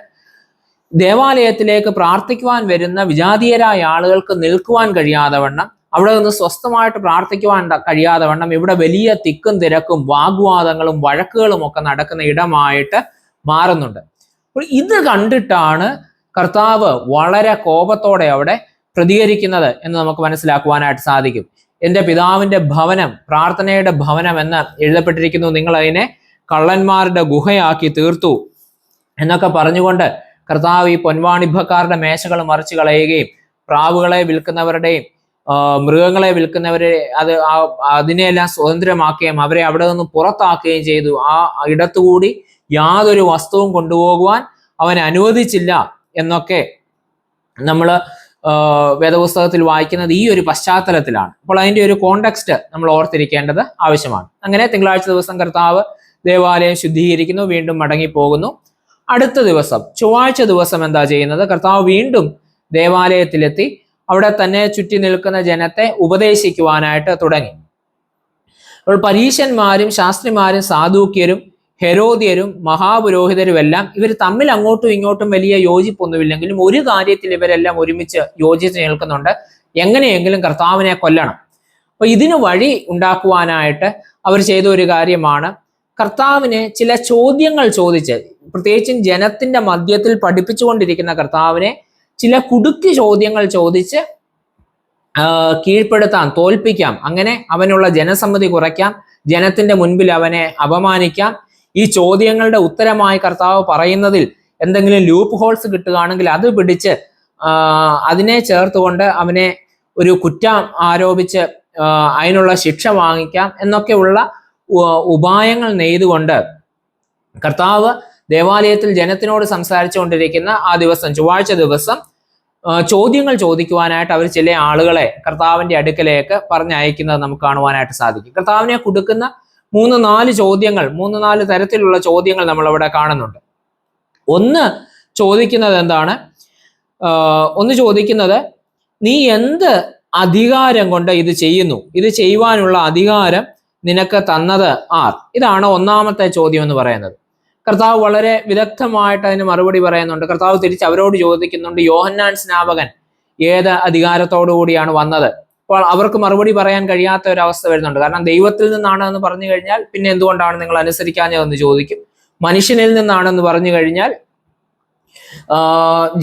ദേവാലയത്തിലേക്ക് പ്രാർത്ഥിക്കുവാൻ വരുന്ന വിജാതീയരായ ആളുകൾക്ക് നിൽക്കുവാൻ കഴിയാതെ വണ്ണം, അവിടെ നിന്ന് സ്വസ്ഥമായിട്ട് പ്രാർത്ഥിക്കുവാൻ കഴിയാതെ വണ്ണം ഇവിടെ വലിയ തിക്കും തിരക്കും വാഗ്വാദങ്ങളും വഴക്കുകളും ഒക്കെ നടക്കുന്ന ഇടമായിട്ട് മാറുന്നുണ്ട്. അപ്പോൾ ഇത് കണ്ടിട്ടാണ് കർത്താവ് വളരെ കോപത്തോടെ അവിടെ പ്രതികരിക്കുന്നത് എന്ന് നമുക്ക് മനസ്സിലാക്കുവാനായിട്ട് സാധിക്കും. എൻ്റെ പിതാവിൻ്റെ ഭവനം പ്രാർത്ഥനയുടെ ഭവനം എന്ന് എഴുതപ്പെട്ടിരിക്കുന്നു, നിങ്ങൾ അതിനെ കള്ളന്മാരുടെ ഗുഹയാക്കി തീർത്തു എന്നൊക്കെ പറഞ്ഞുകൊണ്ട് കർത്താവ് ഈ പൊൻവാണിഭക്കാരുടെ മേശകൾ മറിച്ച് കളയുകയും പ്രാവുകളെ വിൽക്കുന്നവരുടെയും മൃഗങ്ങളെ വിൽക്കുന്നവരെ അതിനെയെല്ലാം സ്വതന്ത്രമാക്കുകയും അവരെ അവിടെ നിന്ന് പുറത്താക്കുകയും ചെയ്തു. ആ ഇടത്തുകൂടി യാതൊരു വസ്തുവും കൊണ്ടുപോകുവാൻ അവൻ അനുവദിച്ചില്ല എന്നൊക്കെ നമ്മൾ വേദപുസ്തകത്തിൽ വായിക്കുന്നത് ഈ ഒരു പശ്ചാത്തലത്തിലാണ്. അപ്പോൾ അതിൻ്റെ ഒരു കോണ്ടെക്സ്റ്റ് നമ്മൾ ഓർത്തിരിക്കേണ്ടത് ആവശ്യമാണ്. അങ്ങനെ തിങ്കളാഴ്ച ദിവസം കർത്താവ് ദേവാലയം ശുദ്ധീകരിക്കുന്നു, വീണ്ടും മടങ്ങിപ്പോകുന്നു. അടുത്ത ദിവസം ചൊവ്വാഴ്ച ദിവസം എന്താ ചെയ്യുന്നത്? കർത്താവ് വീണ്ടും ദേവാലയത്തിലെത്തി അവിടെ തന്നെ ചുറ്റി നിൽക്കുന്ന ജനത്തെ ഉപദേശിക്കുവാനായിട്ട് തുടങ്ങി. അപ്പോൾ പരീശന്മാരും ശാസ്ത്രിമാരും സാദൂക്യരും ഹെരോദ്യരും മഹാപുരോഹിതരും എല്ലാം ഇവർ തമ്മിൽ അങ്ങോട്ടും ഇങ്ങോട്ടും വലിയ യോജിപ്പൊന്നുമില്ലെങ്കിലും ഒരു കാര്യത്തിൽ ഇവരെല്ലാം ഒരുമിച്ച് യോജിച്ച് നിൽക്കുന്നുണ്ട്. എങ്ങനെയെങ്കിലും കർത്താവിനെ കൊല്ലണം. അപ്പൊ ഇതിന് വഴി ഉണ്ടാക്കുവാനായിട്ട് അവർ ചെയ്ത ഒരു കാര്യമാണ് കർത്താവിനെ ചില ചോദ്യങ്ങൾ ചോദിച്ച്, പ്രത്യേകിച്ചും ജനത്തിന്റെ മധ്യത്തിൽ പഠിപ്പിച്ചുകൊണ്ടിരിക്കുന്ന കർത്താവിനെ ചില കുടുക്ക് ചോദ്യങ്ങൾ ചോദിച്ച് കീഴ്പ്പെടുത്താം, തോൽപ്പിക്കാം, അങ്ങനെ അവനുള്ള ജനസമ്മതി കുറയ്ക്കാം, ജനത്തിന്റെ മുൻപിൽ അവനെ അപമാനിക്കാം. ഈ ചോദ്യങ്ങളുടെ ഉത്തരമായി കർത്താവ് പറയുന്നതിൽ എന്തെങ്കിലും ലൂപ്പ് ഹോൾസ് കിട്ടുകയാണെങ്കിൽ അത് പിടിച്ച് അതിനെ ചേർത്തുകൊണ്ട് അവനെ ഒരു കുറ്റം ആരോപിച്ച് അതിനുള്ള ശിക്ഷ വാങ്ങിക്കാം എന്നൊക്കെയുള്ള ഉപായങ്ങൾ നെയ്തുകൊണ്ട് കർത്താവ് ദേവാലയത്തിൽ ജനത്തിനോട് സംസാരിച്ചുകൊണ്ടിരിക്കുന്ന ആ ദിവസം, ചൊവ്വാഴ്ച ദിവസം, ചോദ്യങ്ങൾ ചോദിക്കുവാനായിട്ട് അവർ ചില ആളുകളെ കർത്താവിന്റെ അടുക്കലേക്ക് പറഞ്ഞയക്കുന്നത് നമുക്ക് കാണുവാനായിട്ട് സാധിക്കും. കർത്താവിനെ കൊടുക്കുന്ന 3-4 ചോദ്യങ്ങൾ, 3-4 തരത്തിലുള്ള ചോദ്യങ്ങൾ നമ്മൾ അവിടെ കാണുന്നുണ്ട്. ഒന്ന് ചോദിക്കുന്നത് എന്താണ്? ഒന്ന് ചോദിക്കുന്നത്, നീ എന്ത് അധികാരം കൊണ്ട് ഇത് ചെയ്യുന്നു? ഇത് ചെയ്യുവാനുള്ള അധികാരം നിനക്ക് തന്നത് ആർ? ഇതാണ് ഒന്നാമത്തെ ചോദ്യം എന്ന് പറയുന്നത്. കർത്താവ് വളരെ വിദഗ്ധമായിട്ട് അതിന് മറുപടി പറയുന്നുണ്ട്. കർത്താവ് തിരിച്ച് അവരോട് ചോദിക്കുന്നുണ്ട്, യോഹന്നാൻ സ്നാപകൻ ഏത് അധികാരത്തോടു കൂടിയാണ് വന്നത്? അപ്പോൾ അവർക്ക് മറുപടി പറയാൻ കഴിയാത്ത ഒരു അവസ്ഥ വരുന്നുണ്ട്. കാരണം ദൈവത്തിൽ നിന്നാണ് എന്ന് പറഞ്ഞു കഴിഞ്ഞാൽ പിന്നെ എന്തുകൊണ്ടാണ് നിങ്ങൾ അനുസരിക്കാഞ്ഞതെന്ന് ചോദിക്കും. മനുഷ്യനിൽ നിന്നാണെന്ന് പറഞ്ഞു കഴിഞ്ഞാൽ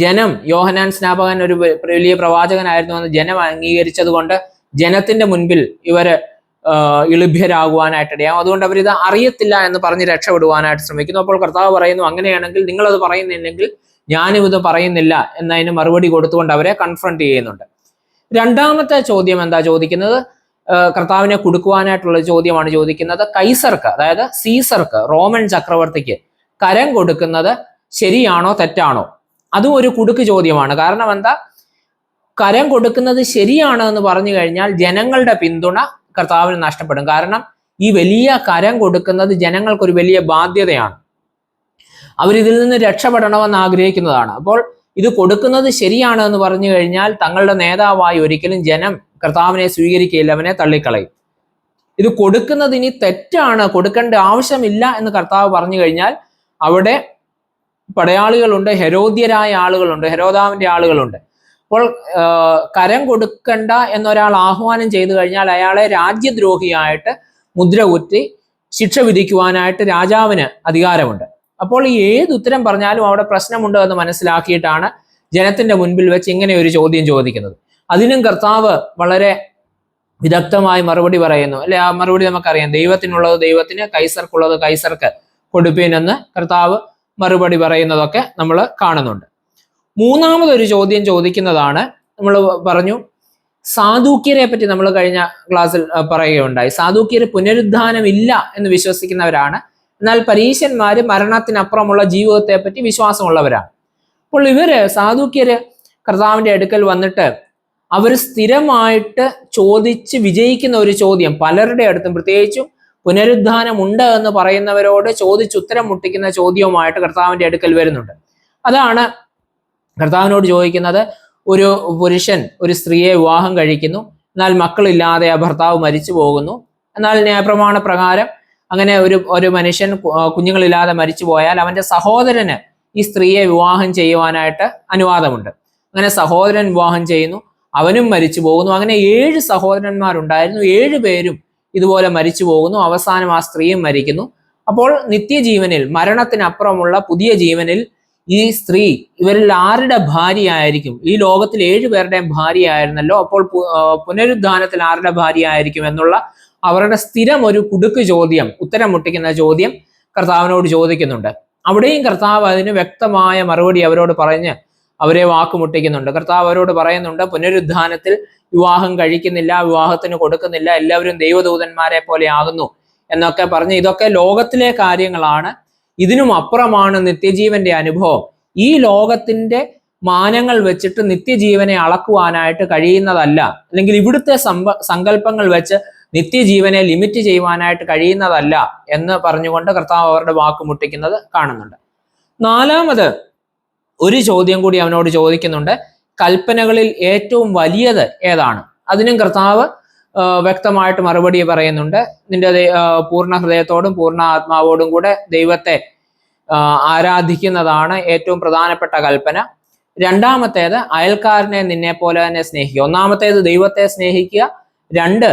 ജനം യോഹന്നാൻ സ്നാപകൻ ഒരു വലിയ പ്രവാചകനായിരുന്നു എന്ന് ജനം അംഗീകരിച്ചത് കൊണ്ട് ജനത്തിന്റെ മുൻപിൽ ഇവര് ഇളിഭ്യരാകുവാനായിട്ടിടയാവും. അതുകൊണ്ട് അവരിത് അറിയത്തില്ല എന്ന് പറഞ്ഞ് രക്ഷപ്പെടുവാനായിട്ട് ശ്രമിക്കുന്നു. അപ്പോൾ കർത്താവ് പറയുന്നു, അങ്ങനെയാണെങ്കിൽ നിങ്ങളത് പറയുന്നില്ലെങ്കിൽ ഞാനും ഇത് പറയുന്നില്ല എന്നതിന് മറുപടി കൊടുത്തുകൊണ്ട് അവരെ കൺഫ്രണ്ട് ചെയ്യുന്നുണ്ട്. രണ്ടാമത്തെ ചോദ്യം എന്താ ചോദിക്കുന്നത്? കർത്താവിനെ കൊടുക്കുവാനായിട്ടുള്ള ചോദ്യമാണ് ചോദിക്കുന്നത്. കൈസർക്ക്, അതായത് സീസർക്ക്, റോമൻ ചക്രവർത്തിക്ക് കരം കൊടുക്കുന്നത് ശരിയാണോ തെറ്റാണോ? അതും ഒരു കുടുക്ക് ചോദ്യമാണ്. കാരണം എന്താ? കരം കൊടുക്കുന്നത് ശരിയാണ് എന്ന് പറഞ്ഞു കഴിഞ്ഞാൽ ജനങ്ങളുടെ പിന്തുണ കർത്താവിന് നഷ്ടപ്പെടും. കാരണം ഈ വലിയ കരം കൊടുക്കുന്നത് ജനങ്ങൾക്കൊരു വലിയ ബാധ്യതയാണ്. അവരിതിൽ നിന്ന് രക്ഷപ്പെടണമെന്ന് ആഗ്രഹിക്കുന്നതാണ്. അപ്പോൾ ഇത് കൊടുക്കുന്നത് ശരിയാണ് എന്ന് പറഞ്ഞു കഴിഞ്ഞാൽ തങ്ങളുടെ നേതാവായി ഒരിക്കലും ജനം കർത്താവിനെ സ്വീകരിക്കുകയില്ല, അവനെ തള്ളിക്കളയും. ഇത് കൊടുക്കുന്നത് ഇനി തെറ്റാണ്, കൊടുക്കേണ്ട ആവശ്യമില്ല എന്ന് കർത്താവ് പറഞ്ഞു കഴിഞ്ഞാൽ അവിടെ പടയാളികളുണ്ട്, ഹെരോദ്യരായ ആളുകളുണ്ട്, ഹെരോദാവിന്റെ ആളുകളുണ്ട്. അപ്പോൾ കരം കൊടുക്കണ്ട എന്നൊരാൾ ആഹ്വാനം ചെയ്തു കഴിഞ്ഞാൽ അയാളെ രാജ്യദ്രോഹിയായിട്ട് മുദ്ര കുത്തി ശിക്ഷ വിധിക്കുവാനായിട്ട് രാജാവിന് അധികാരമുണ്ട്. അപ്പോൾ ഈ ഏത് ഉത്തരം പറഞ്ഞാലും അവിടെ പ്രശ്നമുണ്ട് എന്ന് മനസ്സിലാക്കിയിട്ടാണ് ജനത്തിന്റെ മുൻപിൽ വെച്ച് ഇങ്ങനെ ഒരു ചോദ്യം ചോദിക്കുന്നത്. അതിനും കർത്താവ് വളരെ വിദഗ്ധമായി മറുപടി പറയുന്നു. അല്ലെ, ആ മറുപടി നമുക്കറിയാം, ദൈവത്തിനുള്ളത് ദൈവത്തിന്, കൈസർക്കുള്ളത് കൈസർക്ക് കൊടുപ്പീനെന്ന് കർത്താവ് മറുപടി പറയുന്നതൊക്കെ നമ്മൾ കാണുന്നുണ്ട്. മൂന്നാമതൊരു ചോദ്യം ചോദിക്കുന്നതാണ്, നമ്മൾ പറഞ്ഞു സാദൂക്യരെ പറ്റി നമ്മൾ കഴിഞ്ഞ ക്ലാസ്സിൽ പറയുകയുണ്ടായി. സാദൂക്യർ പുനരുദ്ധാനം ഇല്ല എന്ന് വിശ്വസിക്കുന്നവരാണ്. എന്നാൽ പരീശന്മാര് മരണത്തിനപ്പുറമുള്ള ജീവിതത്തെ പറ്റി വിശ്വാസമുള്ളവരാണ്. അപ്പോൾ ഇവര് സാദൂക്യര് കർത്താവിന്റെ അടുക്കൽ വന്നിട്ട് അവർ സ്ഥിരമായിട്ട് ചോദിച്ച് വിജയിക്കുന്ന ഒരു ചോദ്യം, പലരുടെ അടുത്തും പ്രത്യേകിച്ചും പുനരുദ്ധാനം ഉണ്ട് എന്ന് പറയുന്നവരോട് ചോദിച്ചുത്തരം മുട്ടിക്കുന്ന ചോദ്യവുമായിട്ട് കർത്താവിന്റെ അടുക്കൽ വരുന്നുണ്ട്. അതാണ് കർത്താവിനോട് ചോദിക്കുന്നത്. ഒരു പുരുഷൻ ഒരു സ്ത്രീയെ വിവാഹം കഴിക്കുന്നു, എന്നാൽ മക്കളില്ലാതെ ആ ഭർത്താവ് മരിച്ചു പോകുന്നു. എന്നാൽ ന്യായപ്രമാണ പ്രകാരം അങ്ങനെ ഒരു മനുഷ്യൻ കുഞ്ഞുങ്ങളില്ലാതെ മരിച്ചു പോയാൽ അവന്റെ സഹോദരന് ഈ സ്ത്രീയെ വിവാഹം ചെയ്യുവാനായിട്ട് അനുവാദമുണ്ട്. അങ്ങനെ സഹോദരൻ വിവാഹം ചെയ്യുന്നു, അവനും മരിച്ചു പോകുന്നു. അങ്ങനെ 7 സഹോദരന്മാരുണ്ടായിരുന്നു, 7 പേരും ഇതുപോലെ മരിച്ചു പോകുന്നു. അവസാനം ആ സ്ത്രീയും മരിക്കുന്നു. അപ്പോൾ നിത്യജീവനിൽ, മരണത്തിനപ്പുറമുള്ള പുതിയ ജീവനിൽ ഈ സ്ത്രീ ഇവരിൽ ആരുടെ ഭാര്യയായിരിക്കും? ഈ ലോകത്തിൽ 7 പേരുടെയും ഭാര്യയായിരുന്നല്ലോ, അപ്പോൾ പുനരുദ്ധാനത്തിൽ ആരുടെ ഭാര്യയായിരിക്കും എന്നുള്ള അവരുടെ സ്ഥിരം ഒരു കുടുക്ക് ചോദ്യം, ഉത്തരം മുട്ടിക്കുന്ന ചോദ്യം കർത്താവിനോട് ചോദിക്കുന്നുണ്ട്. അവിടെയും കർത്താവ് അതിന് വ്യക്തമായ മറുപടി അവരോട് പറഞ്ഞ് അവരെ വാക്കുമുട്ടിക്കുന്നുണ്ട്. കർത്താവ് അവരോട് പറയുന്നുണ്ട്, പുനരുദ്ധാനത്തിൽ വിവാഹം കഴിക്കുന്നില്ല, വിവാഹത്തിന് കൊടുക്കുന്നില്ല, എല്ലാവരും ദൈവദൂതന്മാരെ പോലെ ആകുന്നു എന്നൊക്കെ പറഞ്ഞ് ഇതൊക്കെ ലോകത്തിലെ കാര്യങ്ങളാണ്. ഇതിനും അപ്പുറമാണ് നിത്യജീവന്റെ അനുഭവം. ഈ ലോകത്തിന്റെ മാനങ്ങൾ വെച്ചിട്ട് നിത്യജീവനെ അളക്കുവാനായിട്ട് കഴിയുന്നതല്ല, അല്ലെങ്കിൽ ഇവിടുത്തെ സങ്കല്പങ്ങൾ വെച്ച് നിത്യജീവനെ ലിമിറ്റ് ചെയ്യുവാനായിട്ട് കഴിയുന്നതല്ല എന്ന് പറഞ്ഞുകൊണ്ട് കർത്താവ് അവരുടെ വാക്കുമുട്ടിക്കുന്നത് കാണുന്നുണ്ട്. നാലാമത് ഒരു ചോദ്യം കൂടി അവനോട് ചോദിക്കുന്നുണ്ട്, കൽപ്പനകളിൽ ഏറ്റവും വലിയത് ഏതാണ്? അതിനും കർത്താവ് വ്യക്തമായിട്ട് മറുപടി പറയുന്നുണ്ട്. നിന്റെ പൂർണ്ണ ഹൃദയത്തോടും പൂർണ്ണ ആത്മാവോടും കൂടെ ദൈവത്തെ ആരാധിക്കുന്നതാണ് ഏറ്റവും പ്രധാനപ്പെട്ട കൽപ്പന. രണ്ടാമത്തേത് അയൽക്കാരനെ നിന്നെ പോലെ തന്നെ സ്നേഹിക്കുക. ഒന്നാമത്തേത് ദൈവത്തെ സ്നേഹിക്കുക, രണ്ട്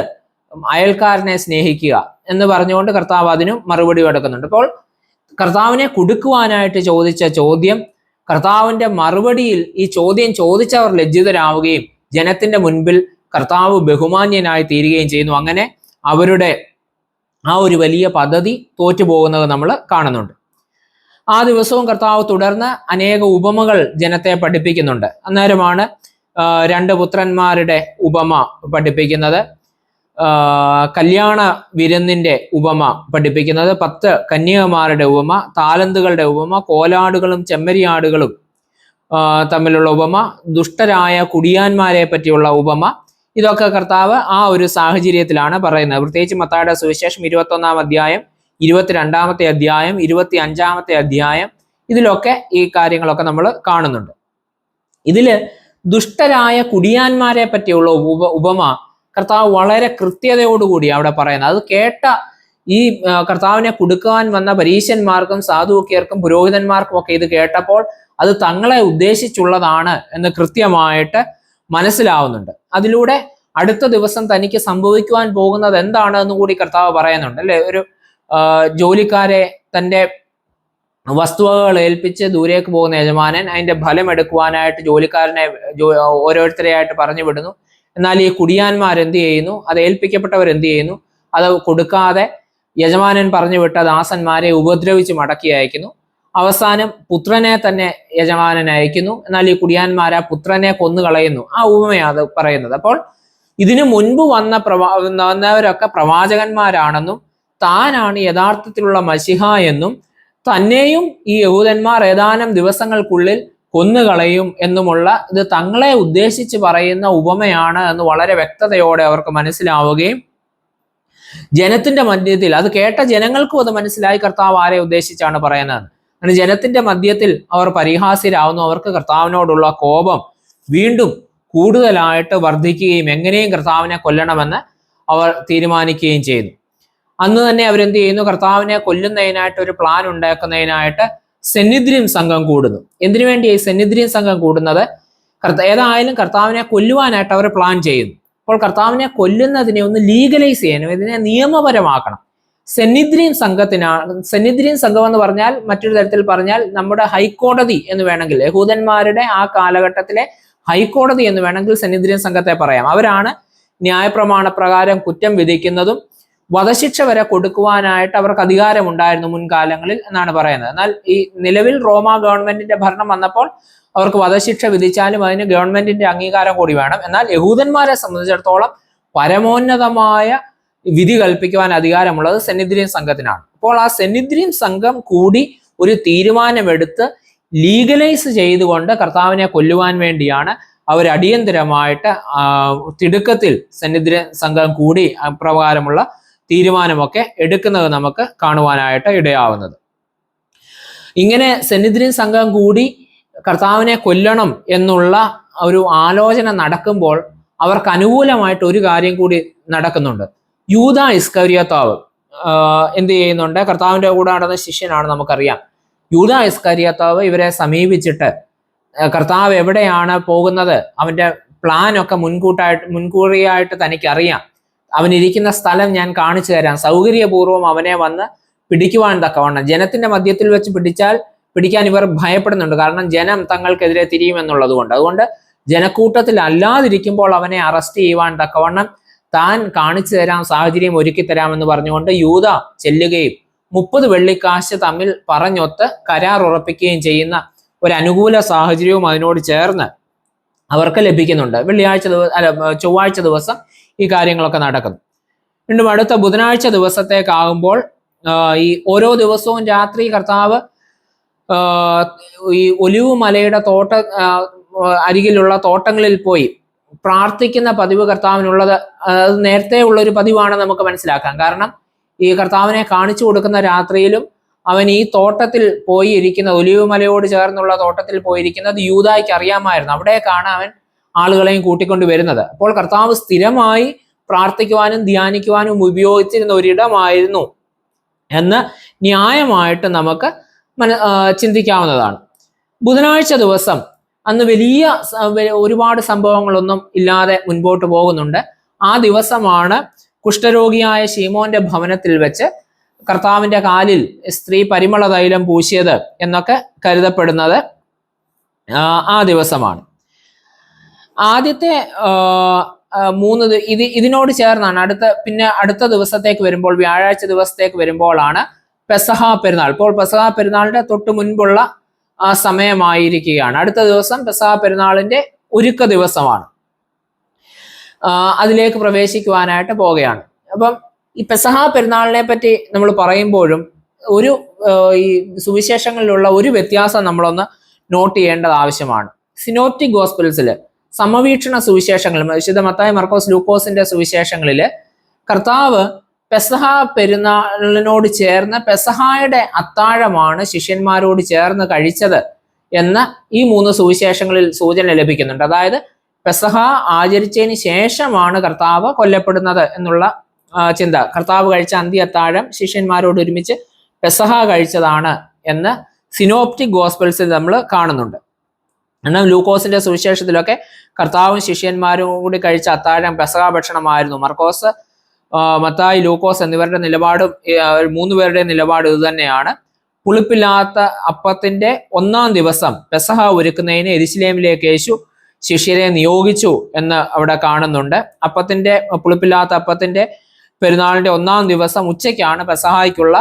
അയൽക്കാരനെ സ്നേഹിക്കുക എന്ന് പറഞ്ഞുകൊണ്ട് കർത്താവ് അതിനും മറുപടി കൊടുക്കുന്നുണ്ട്. അപ്പോൾ കർത്താവിനെ കുടുക്കുവാനായിട്ട് ചോദിച്ച ചോദ്യം, കർത്താവിന്റെ മറുപടിയിൽ ഈ ചോദ്യം ചോദിച്ചവർ ലജ്ജിതരാവുകയും ജനത്തിന്റെ മുൻപിൽ കർത്താവ് ബഹുമാന്യനായി തീരുകയും ചെയ്യുന്നു. അങ്ങനെ അവരുടെ ആ ഒരു വലിയ പദ്ധതി തോറ്റുപോകുന്നത് നമ്മൾ കാണുന്നുണ്ട്. ആ ദിവസവും കർത്താവ് തുടർന്ന് അനേക ഉപമകൾ ജനത്തെ പഠിപ്പിക്കുന്നുണ്ട്. അന്നേരമാണ് രണ്ട് പുത്രന്മാരുടെ ഉപമ പഠിപ്പിക്കുന്നത്, കല്യാണ വിരുന്നിന്റെ ഉപമ പഠിപ്പിക്കുന്നത്, 10 കന്യകമാരുടെ ഉപമ, താലന്തുകളുടെ ഉപമ, കോലാടുകളും ചെമ്മരിയാടുകളും തമ്മിലുള്ള ഉപമ, ദുഷ്ടരായ കുടിയാന്മാരെ പറ്റിയുള്ള ഉപമ. ഇതൊക്കെ കർത്താവ് ആ ഒരു സാഹചര്യത്തിലാണ് പറയുന്നത്. പ്രത്യേകിച്ച് മത്തായിയുടെ സുവിശേഷം 21-ാം അധ്യായം, 22-ാമത്തെ അധ്യായം, 25-ാമത്തെ അധ്യായം, ഇതിലൊക്കെ ഈ കാര്യങ്ങളൊക്കെ നമ്മൾ കാണുന്നുണ്ട്. ഇതില് ദുഷ്ടരായ കുടിയാന്മാരെ പറ്റിയുള്ള ഉപമ കർത്താവ് വളരെ കൃത്യതയോടുകൂടി അവിടെ പറയുന്നത്. അത് കേട്ട ഈ കർത്താവിനെ കുടുക്കുവാൻ വന്ന പരീശന്മാർക്കും സാധുക്യർക്കും പുരോഹിതന്മാർക്കും ഒക്കെ ഇത് കേട്ടപ്പോൾ അത് തങ്ങളെ ഉദ്ദേശിച്ചുള്ളതാണ് എന്ന് കൃത്യമായിട്ട് മനസ്സിലാവുന്നുണ്ട്. അതിലൂടെ അടുത്ത ദിവസം തനിക്ക് സംഭവിക്കുവാൻ പോകുന്നത് എന്താണ് എന്ന് കൂടി കർത്താവ് പറയുന്നുണ്ട്, അല്ലെ? ഒരു ജോലിക്കാരെ തൻ്റെ വസ്തുവകൾ ഏൽപ്പിച്ച് ദൂരേക്ക് പോകുന്ന യജമാനൻ അതിന്റെ ഫലം എടുക്കുവാനായിട്ട് ജോലിക്കാരനെ ഓരോരുത്തരെയായിട്ട് പറഞ്ഞു വിടുന്നു. എന്നാൽ ഈ കുടിയാന്മാർ എന്ത് ചെയ്യുന്നു? അത് ഏൽപ്പിക്കപ്പെട്ടവർ എന്ത് ചെയ്യുന്നു? അത് കൊടുക്കാതെ യജമാനൻ പറഞ്ഞു വിട്ട ദാസന്മാരെ ഉപദ്രവിച്ച് മടക്കി അയക്കുന്നു. അവസാനം പുത്രനെ തന്നെ യജമാനൻ അയക്കുന്നു. എന്നാൽ ഈ കുടിയാന്മാർ ആ പുത്രനെ കൊന്നുകളയുന്നു. ആ ഉപമയാണ് അത് പറയുന്നത്. അപ്പോൾ ഇതിനു മുൻപ് വന്നവരൊക്കെ പ്രവാചകന്മാരാണെന്നും താനാണ് യഥാർത്ഥത്തിലുള്ള മശിഹ എന്നും തന്നെയും ഈ യഹൂദന്മാർ ഏതാനും ദിവസങ്ങൾക്കുള്ളിൽ കൊന്നുകളയും എന്നുമുള്ള ഇത് തങ്ങളെ ഉദ്ദേശിച്ച് പറയുന്ന ഉപമയാണ് എന്ന് വളരെ വ്യക്തതയോടെ അവർക്ക് മനസ്സിലാവുകയും ജനത്തിന്റെ മധ്യത്തിൽ അത് കേട്ട ജനങ്ങൾക്കും അത് മനസ്സിലായി കർത്താവ് ആരെ ഉദ്ദേശിച്ചാണ് പറയുന്നത്. അങ്ങനെ ജനത്തിന്റെ മധ്യത്തിൽ അവർ പരിഹാസ്യരാവുന്നു. അവർക്ക് കർത്താവിനോടുള്ള കോപം വീണ്ടും കൂടുതലായിട്ട് വർദ്ധിക്കുകയും എങ്ങനെയും കർത്താവിനെ കൊല്ലണമെന്ന് അവർ തീരുമാനിക്കുകയും ചെയ്യുന്നു. അന്ന് തന്നെ അവരെന്ത് ചെയ്യുന്നു? കർത്താവിനെ കൊല്ലുന്നതിനായിട്ട് ഒരു പ്ലാൻ ഉണ്ടാക്കുന്നതിനായിട്ട് സെന്നിദ്രിയം സംഘം കൂടുന്നു. എന്തിനു വേണ്ടി ഈ സെന്നിദ്രിയം സംഘം കൂടുന്നത്? ഏതായാലും കർത്താവിനെ കൊല്ലുവാനായിട്ട് അവർ പ്ലാൻ ചെയ്യുന്നു. അപ്പോൾ കർത്താവിനെ കൊല്ലുന്നതിനെ ഒന്ന് ലീഗലൈസ് ചെയ്യണം, ഇതിനെ നിയമപരമാക്കണം. സെന്നിദ്രിയം സംഘം എന്ന് പറഞ്ഞാൽ മറ്റൊരു തരത്തിൽ പറഞ്ഞാൽ നമ്മുടെ ഹൈക്കോടതി എന്ന് വേണമെങ്കിൽ, യഹൂദന്മാരുടെ ആ കാലഘട്ടത്തിലെ ഹൈക്കോടതി എന്ന് വേണമെങ്കിൽ സെന്നിദ്രിയം സംഘത്തെ പറയാം. അവരാണ് ന്യായപ്രമാണ പ്രകാരം കുറ്റം വിധിക്കുന്നതും വധശിക്ഷ വരെ കൊടുക്കുവാനായിട്ട് അവർക്ക് അധികാരമുണ്ടായിരുന്നു മുൻകാലങ്ങളിൽ എന്നാണ് പറയുന്നത്. എന്നാൽ ഈ നിലവിൽ റോമ ഗവൺമെന്റിന്റെ ഭരണം വന്നപ്പോൾ അവർക്ക് വധശിക്ഷ വിധിച്ചാലും അതിന് ഗവൺമെന്റിന്റെ അംഗീകാരം കൂടി വേണം. എന്നാൽ യഹൂദന്മാരെ സംബന്ധിച്ചിടത്തോളം പരമോന്നതമായ വിധി കൽപ്പിക്കുവാൻ അധികാരമുള്ളത് സെന്നിദ്രിയം സംഘത്തിനാണ്. അപ്പോൾ ആ സെന്നിദ്രിയം സംഘം കൂടി ഒരു തീരുമാനമെടുത്ത് ലീഗലൈസ് ചെയ്തുകൊണ്ട് കർത്താവിനെ കൊല്ലുവാൻ വേണ്ടിയാണ് അവർ അടിയന്തരമായിട്ട് തിടുക്കത്തിൽ സെന്നിദ്രിയ സംഘം കൂടി അപ്രകാരമുള്ള തീരുമാനമൊക്കെ എടുക്കുന്നത് നമുക്ക് കാണുവാനായിട്ട് ഇടയാവുന്നത്. ഇങ്ങനെ സെന്നിദ്രിയ സംഘം കൂടി കർത്താവിനെ കൊല്ലണം എന്നുള്ള ഒരു ആലോചന നടക്കുമ്പോൾ അവർക്ക് അനുകൂലമായിട്ട് ഒരു കാര്യം കൂടി നടക്കുന്നുണ്ട്. യൂദ ഇസ്കര്യോത്താവ് എന്ത് ചെയ്യുന്നുണ്ട്? കർത്താവിന്റെ കൂടെ നടന്ന ശിഷ്യനാണ്, നമുക്കറിയാം. യൂദ ഇസ്കര്യോത്താവ് ഇവരെ സമീപിച്ചിട്ട് കർത്താവ് എവിടെയാണ് പോകുന്നത്, അവന്റെ പ്ലാൻ ഒക്കെ മുൻകൂറിയായിട്ട് തനിക്കറിയാം, അവനിരിക്കുന്ന സ്ഥലം ഞാൻ കാണിച്ചു തരാം, സൗകര്യപൂർവ്വം അവനെ വന്ന് പിടിക്കുവാൻ തക്കവണ്ണം. ജനത്തിന്റെ മധ്യത്തിൽ വെച്ച് പിടിക്കാൻ ഇവർ ഭയപ്പെടുന്നുണ്ട്, കാരണം ജനം തങ്ങൾക്കെതിരെ തിരിയുമെന്നുള്ളത് കൊണ്ട്. അതുകൊണ്ട് ജനക്കൂട്ടത്തിൽ അല്ലാതിരിക്കുമ്പോൾ അവനെ അറസ്റ്റ് ചെയ്യുവാൻ തക്കവണ്ണം താൻ കാണിച്ചു തരാം, സാഹചര്യം ഒരുക്കി തരാമെന്ന് പറഞ്ഞുകൊണ്ട് യൂദ ചെല്ലുകയും 30 വെള്ളിക്കാശ് തമ്മിൽ പറഞ്ഞൊത്ത് കരാർ ഉറപ്പിക്കുകയും ചെയ്യുന്ന ഒരു അനുകൂല സാഹചര്യവും അതിനോട് ചേർന്ന് അവർക്ക് ലഭിക്കുന്നുണ്ട്. ചൊവ്വാഴ്ച ദിവസം ഈ കാര്യങ്ങളൊക്കെ നടക്കുന്നു. വീണ്ടും അടുത്ത ബുധനാഴ്ച ദിവസത്തേക്കാകുമ്പോൾ ഈ ഓരോ ദിവസവും രാത്രി കർത്താവ് ഈ ഒലിവ് മലയുടെ അരികിലുള്ള തോട്ടങ്ങളിൽ പോയി പ്രാർത്ഥിക്കുന്ന പതിവ് കർത്താവിനുള്ളത്. അത് നേരത്തെ ഉള്ളൊരു പതിവാണ് നമുക്ക് മനസ്സിലാക്കാം. കാരണം ഈ കർത്താവിനെ കാണിച്ചു കൊടുക്കുന്ന രാത്രിയിലും അവൻ ഈ തോട്ടത്തിൽ പോയി ഇരിക്കുന്ന, ഒലിവ് മലയോട് ചേർന്നുള്ള തോട്ടത്തിൽ പോയിരിക്കുന്നത് യൂദായ്ക്ക് അറിയാമായിരുന്നു. അവിടേക്കാണ് അവൻ ആളുകളെയും കൂട്ടിക്കൊണ്ട് വരുന്നത്. അപ്പോൾ കർത്താവ് സ്ഥിരമായി പ്രാർത്ഥിക്കുവാനും ധ്യാനിക്കുവാനും ഉപയോഗിച്ചിരുന്ന ഒരിടമായിരുന്നു എന്ന് ന്യായമായിട്ട് നമുക്ക് ചിന്തിക്കാവുന്നതാണ്. ബുധനാഴ്ച ദിവസം അന്ന് ഒരുപാട് സംഭവങ്ങളൊന്നും ഇല്ലാതെ മുൻപോട്ട് പോകുന്നുണ്ട്. ആ ദിവസമാണ് കുഷ്ഠരോഗിയായ ശീമോന്റെ ഭവനത്തിൽ വെച്ച് കർത്താവിന്റെ കാലിൽ സ്ത്രീ പരിമള തൈലം പൂശിയത് എന്നൊക്കെ കരുതപ്പെടുന്നത് ആ ദിവസമാണ്. ആദ്യത്തെ ഇതിനോട് ചേർന്നാണ് അടുത്ത ദിവസത്തേക്ക് വരുമ്പോൾ, വ്യാഴാഴ്ച ദിവസത്തേക്ക് വരുമ്പോഴാണ് പെസഹ പെരുന്നാൾ. ഇപ്പോൾ പെസഹ പെരുന്നാളിന്റെ തൊട്ട് മുൻപുള്ള സമയമായിരിക്കുകയാണ്. അടുത്ത ദിവസം പെസഹ പെരുന്നാളിന്റെ ഒരുക്ക ദിവസമാണ്. അതിലേക്ക് പ്രവേശിക്കുവാനായിട്ട് പോവുകയാണ്. അപ്പം ഈ പെസഹ പെരുന്നാളിനെ പറ്റി നമ്മൾ പറയുമ്പോഴും ഈ സുവിശേഷങ്ങളിലുള്ള ഒരു വ്യത്യാസം നമ്മളൊന്ന് നോട്ട് ചെയ്യേണ്ടത് ആവശ്യമാണ്. സിനോപ്റ്റിക് ഗോസ്പൽസിൽ, സമവീക്ഷണ സുവിശേഷങ്ങളിൽ, വിശുദ്ധ മത്തായി, മർക്കോസ്, ലൂക്കോസിന്റെ സുവിശേഷങ്ങളിൽ കർത്താവ് പെസഹ പെരുന്നാളിനോട് ചേർന്ന് പെസഹായുടെ അത്താഴമാണ് ശിഷ്യന്മാരോട് ചേർന്ന് കഴിച്ചത് എന്ന് ഈ 3 സുവിശേഷങ്ങളിൽ സൂചന ലഭിക്കുന്നുണ്ട്. അതായത് പെസഹ ആചരിച്ചതിന് ശേഷമാണ് കർത്താവ് കൊല്ലപ്പെടുന്നത് എന്നുള്ള ചിന്ത. കർത്താവ് കഴിച്ച അന്ത്യ അത്താഴം ശിഷ്യന്മാരോട് ഒരുമിച്ച് പെസഹ കഴിച്ചതാണ് എന്ന് സിനോപ്റ്റിക് ഗോസ്പൽസിൽ നമ്മൾ കാണുന്നുണ്ട്. എന്നാൽ ലൂക്കോസിന്റെ സുവിശേഷത്തിലൊക്കെ കർത്താവും ശിഷ്യന്മാരും കൂടി കഴിച്ച അത്താഴം പെസഹ ഭക്ഷണമായിരുന്നു. മർക്കോസ്, മത്തായി, ലൂക്കോസ് എന്നിവരുടെ നിലപാടും 3 പേരുടെയും നിലപാട് ഇത് തന്നെയാണ്. പുളിപ്പില്ലാത്ത അപ്പത്തിന്റെ 1-ാം ദിവസം പെസഹ ഒരുക്കുന്നതിന് യെരുശലേമിലേക്ക് യേശു ശിഷ്യരെ നിയോഗിച്ചു എന്ന് അവിടെ കാണുന്നുണ്ട്. പുളിപ്പില്ലാത്ത അപ്പത്തിന്റെ പെരുന്നാളിന്റെ 1-ാം ദിവസം ഉച്ചയ്ക്കാണ് പെസഹായ്ക്കുള്ള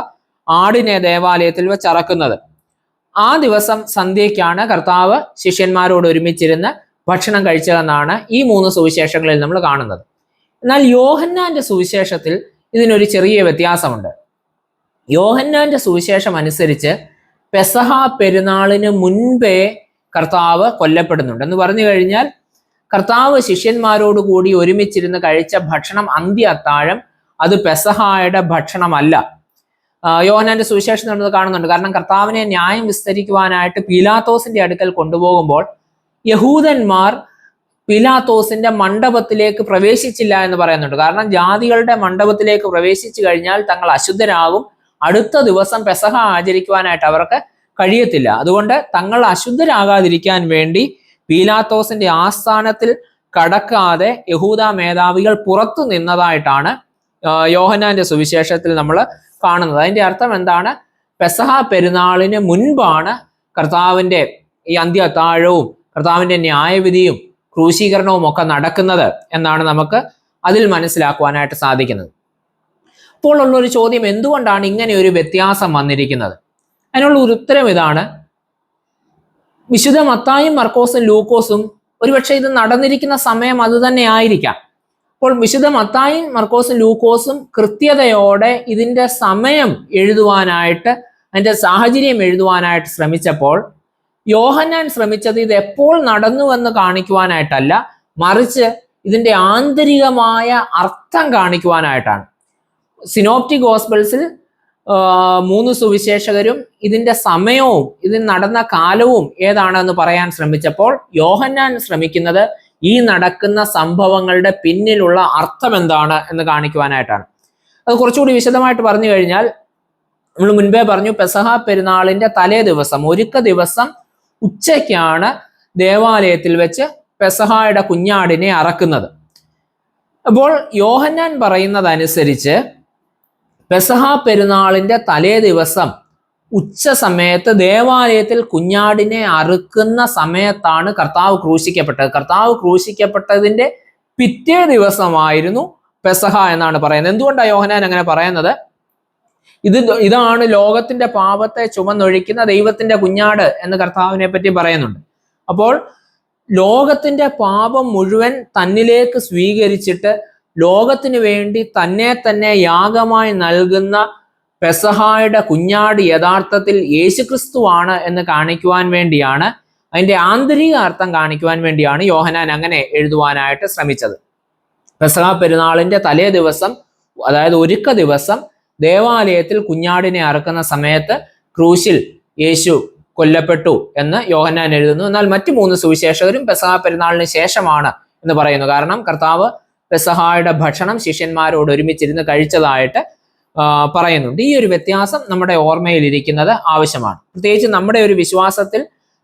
ആടിനെ ദേവാലയത്തിൽ വെച്ച് അറക്കുന്നത്. ആ ദിവസം സന്ധ്യയ്ക്കാണ് കർത്താവ് ശിഷ്യന്മാരോട് ഒരുമിച്ചിരുന്ന് ഭക്ഷണം കഴിച്ചതെന്നാണ് ഈ 3 സുവിശേഷങ്ങളിൽ നമ്മൾ കാണുന്നത്. എന്നാൽ യോഹന്നാന്റെ സുവിശേഷത്തിൽ ഇതിനൊരു ചെറിയ വ്യത്യാസമുണ്ട്. യോഹന്നാന്റെ സുവിശേഷം അനുസരിച്ച് പെസഹ പെരുന്നാളിന് മുൻപേ കർത്താവ് കൊല്ലപ്പെടുന്നുണ്ട്. എന്ന് പറഞ്ഞു കഴിഞ്ഞാൽ കർത്താവ് ശിഷ്യന്മാരോട് കൂടി ഒരുമിച്ചിരുന്ന് കഴിച്ച ഭക്ഷണം, അന്ത്യ അത്താഴം, അത് പെസഹായുടെ ഭക്ഷണമല്ല. യോഹന്നാന്റെ സുവിശേഷം നമ്മൾ കാണുന്നുണ്ട്. കാരണം കർത്താവിനെ ന്യായം വിസ്തരിക്കുവാനായിട്ട് പീലാത്തോസിന്റെ അടുക്കൽ കൊണ്ടുപോകുമ്പോൾ യഹൂദന്മാർ പീലാത്തോസിന്റെ മണ്ഡപത്തിലേക്ക് പ്രവേശിച്ചില്ല എന്ന് പറയുന്നുണ്ട്. കാരണം ജാതികളുടെ മണ്ഡപത്തിലേക്ക് പ്രവേശിച്ചു കഴിഞ്ഞാൽ തങ്ങൾ അശുദ്ധരാകും. അടുത്ത ദിവസം പെസഹ ആചരിക്കുവാനായിട്ട് അവർക്ക് കഴിയത്തില്ല. അതുകൊണ്ട് തങ്ങൾ അശുദ്ധരാകാതിരിക്കാൻ വേണ്ടി പീലാത്തോസിന്റെ ആസ്ഥാനത്തിൽ കടക്കാതെ യഹൂദ മേധാവികൾ പുറത്തു നിന്നതായിട്ടാണ് യോഹന്നാന്റെ സുവിശേഷത്തിൽ നമ്മൾ കാണുന്നത്. അതിന്റെ അർത്ഥം എന്താണ്? പെസഹ പെരുന്നാളിന് മുൻപാണ് കർത്താവിന്റെ ഈ അന്ത്യ അത്താഴവും കർത്താവിന്റെ ന്യായവിധിയും ക്രൂശീകരണവും ഒക്കെ നടക്കുന്നത് എന്നാണ് നമുക്ക് അതിൽ മനസ്സിലാക്കുവാനായിട്ട് സാധിക്കുന്നത്. അപ്പോൾ ഉള്ളൊരു ചോദ്യം, എന്തുകൊണ്ടാണ് ഇങ്ങനെ ഒരു വ്യത്യാസം വന്നിരിക്കുന്നത്? അതിനുള്ള ഒരു ഉത്തരം ഇതാണ്. വിശുദ്ധ മത്തായും മർക്കോസും ലൂക്കോസും ഒരുപക്ഷെ ഇത് നടന്നിരിക്കുന്ന സമയം അത് തന്നെ ആയിരിക്കാം. അപ്പോൾ വിശുദ്ധ മത്തായും മർക്കോസും ലൂക്കോസും കൃത്യതയോടെ ഇതിൻ്റെ സമയം എഴുതുവാനായിട്ട്, അതിൻ്റെ സാഹചര്യം എഴുതുവാനായിട്ട് ശ്രമിച്ചപ്പോൾ യോഹന്നാൻ ശ്രമിച്ചത് ഇത് എപ്പോൾ നടന്നുവെന്ന് കാണിക്കുവാനായിട്ടല്ല, മറിച്ച് ഇതിൻ്റെ ആന്തരികമായ അർത്ഥം കാണിക്കുവാനായിട്ടാണ്. സിനോപ്റ്റിക് ഗോസ്പൽസിൽ 3 സുവിശേഷകരും ഇതിൻ്റെ സമയവും ഇതിന് നടന്ന കാലവും ഏതാണെന്ന് പറയാൻ ശ്രമിച്ചപ്പോൾ യോഹന്നാൻ ശ്രമിക്കുന്നത് ഈ നടക്കുന്ന സംഭവങ്ങളുടെ പിന്നിലുള്ള അർത്ഥം എന്താണ് എന്ന് കാണിക്കുവാനായിട്ടാണ്. അത് കുറച്ചുകൂടി വിശദമായിട്ട് പറഞ്ഞു കഴിഞ്ഞാൽ, നമ്മൾ മുൻപേ പറഞ്ഞു, പെസഹ പെരുന്നാളിന്റെ തലേ ദിവസം, ഒരുക്ക ദിവസം ഉച്ചയ്ക്കാണ് ദേവാലയത്തിൽ വെച്ച് പെസഹായുടെ കുഞ്ഞാടിനെ അറക്കുന്നത്. അപ്പോൾ യോഹന്നാൻ പറയുന്നതനുസരിച്ച് പെസഹ പെരുന്നാളിന്റെ തലേ ദിവസം ഉച്ച സമയത്ത് ദേവാലയത്തിൽ കുഞ്ഞാടിനെ അറുക്കുന്ന സമയത്താണ് കർത്താവ് ക്രൂശിക്കപ്പെട്ടത്. കർത്താവ് ക്രൂശിക്കപ്പെട്ടതിന്റെ പിറ്റേ ദിവസമായിരുന്നു പെസഹ എന്നാണ് പറയുന്നത്. എന്തുകൊണ്ടാണ് യോഹന്നാൻ അങ്ങനെ പറയുന്നത്? ഇതാണ് ലോകത്തിന്റെ പാപത്തെ ചുമന്നൊഴിക്കുന്ന ദൈവത്തിന്റെ കുഞ്ഞാട് എന്ന് കർത്താവിനെ പറ്റി പറയുന്നുണ്ട്. അപ്പോൾ ലോകത്തിന്റെ പാപം മുഴുവൻ തന്നിലേക്ക് സ്വീകരിച്ചിട്ട് ലോകത്തിന് വേണ്ടി തന്നെ തന്നെ യാഗമായി നൽകുന്ന പെസഹായുടെ കുഞ്ഞാട് യഥാർത്ഥത്തിൽ യേശുക്രിസ്തുവാണ് എന്ന് കാണിക്കുവാൻ വേണ്ടിയാണ്, അതിന്റെ ആന്തരിക അർത്ഥം കാണിക്കുവാൻ വേണ്ടിയാണ് യോഹന്നാൻ അങ്ങനെ എഴുതുവാനായിട്ട് ശ്രമിച്ചത്. പെസഹ പെരുന്നാളിന്റെ തലേ ദിവസം, അതായത് ഒരുക്ക ദിവസം, ദേവാലയത്തിൽ കുഞ്ഞാടിനെ അറുക്കുന്ന സമയത്ത് ക്രൂശിൽ യേശു കൊല്ലപ്പെട്ടു എന്ന് യോഹന്നാൻ എഴുതുന്നു. എന്നാൽ മറ്റു 3 സുവിശേഷകരും പെസഹ പെരുന്നാളിന് ശേഷമാണ് എന്ന് പറയുന്നു. കാരണം കർത്താവ് പെസഹായുടെ ഭക്ഷണം ശിഷ്യന്മാരോട് ഒരുമിച്ചിരുന്ന് കഴിച്ചതായിട്ട് പറയുന്നുണ്ട്. ഈ ഒരു വ്യത്യാസം നമ്മുടെ ഓർമ്മയിൽ ഇരിക്കുന്നത് ആവശ്യമാണ്. പ്രത്യേകിച്ച് നമ്മുടെ ഒരു വിശ്വാസത്തിൽ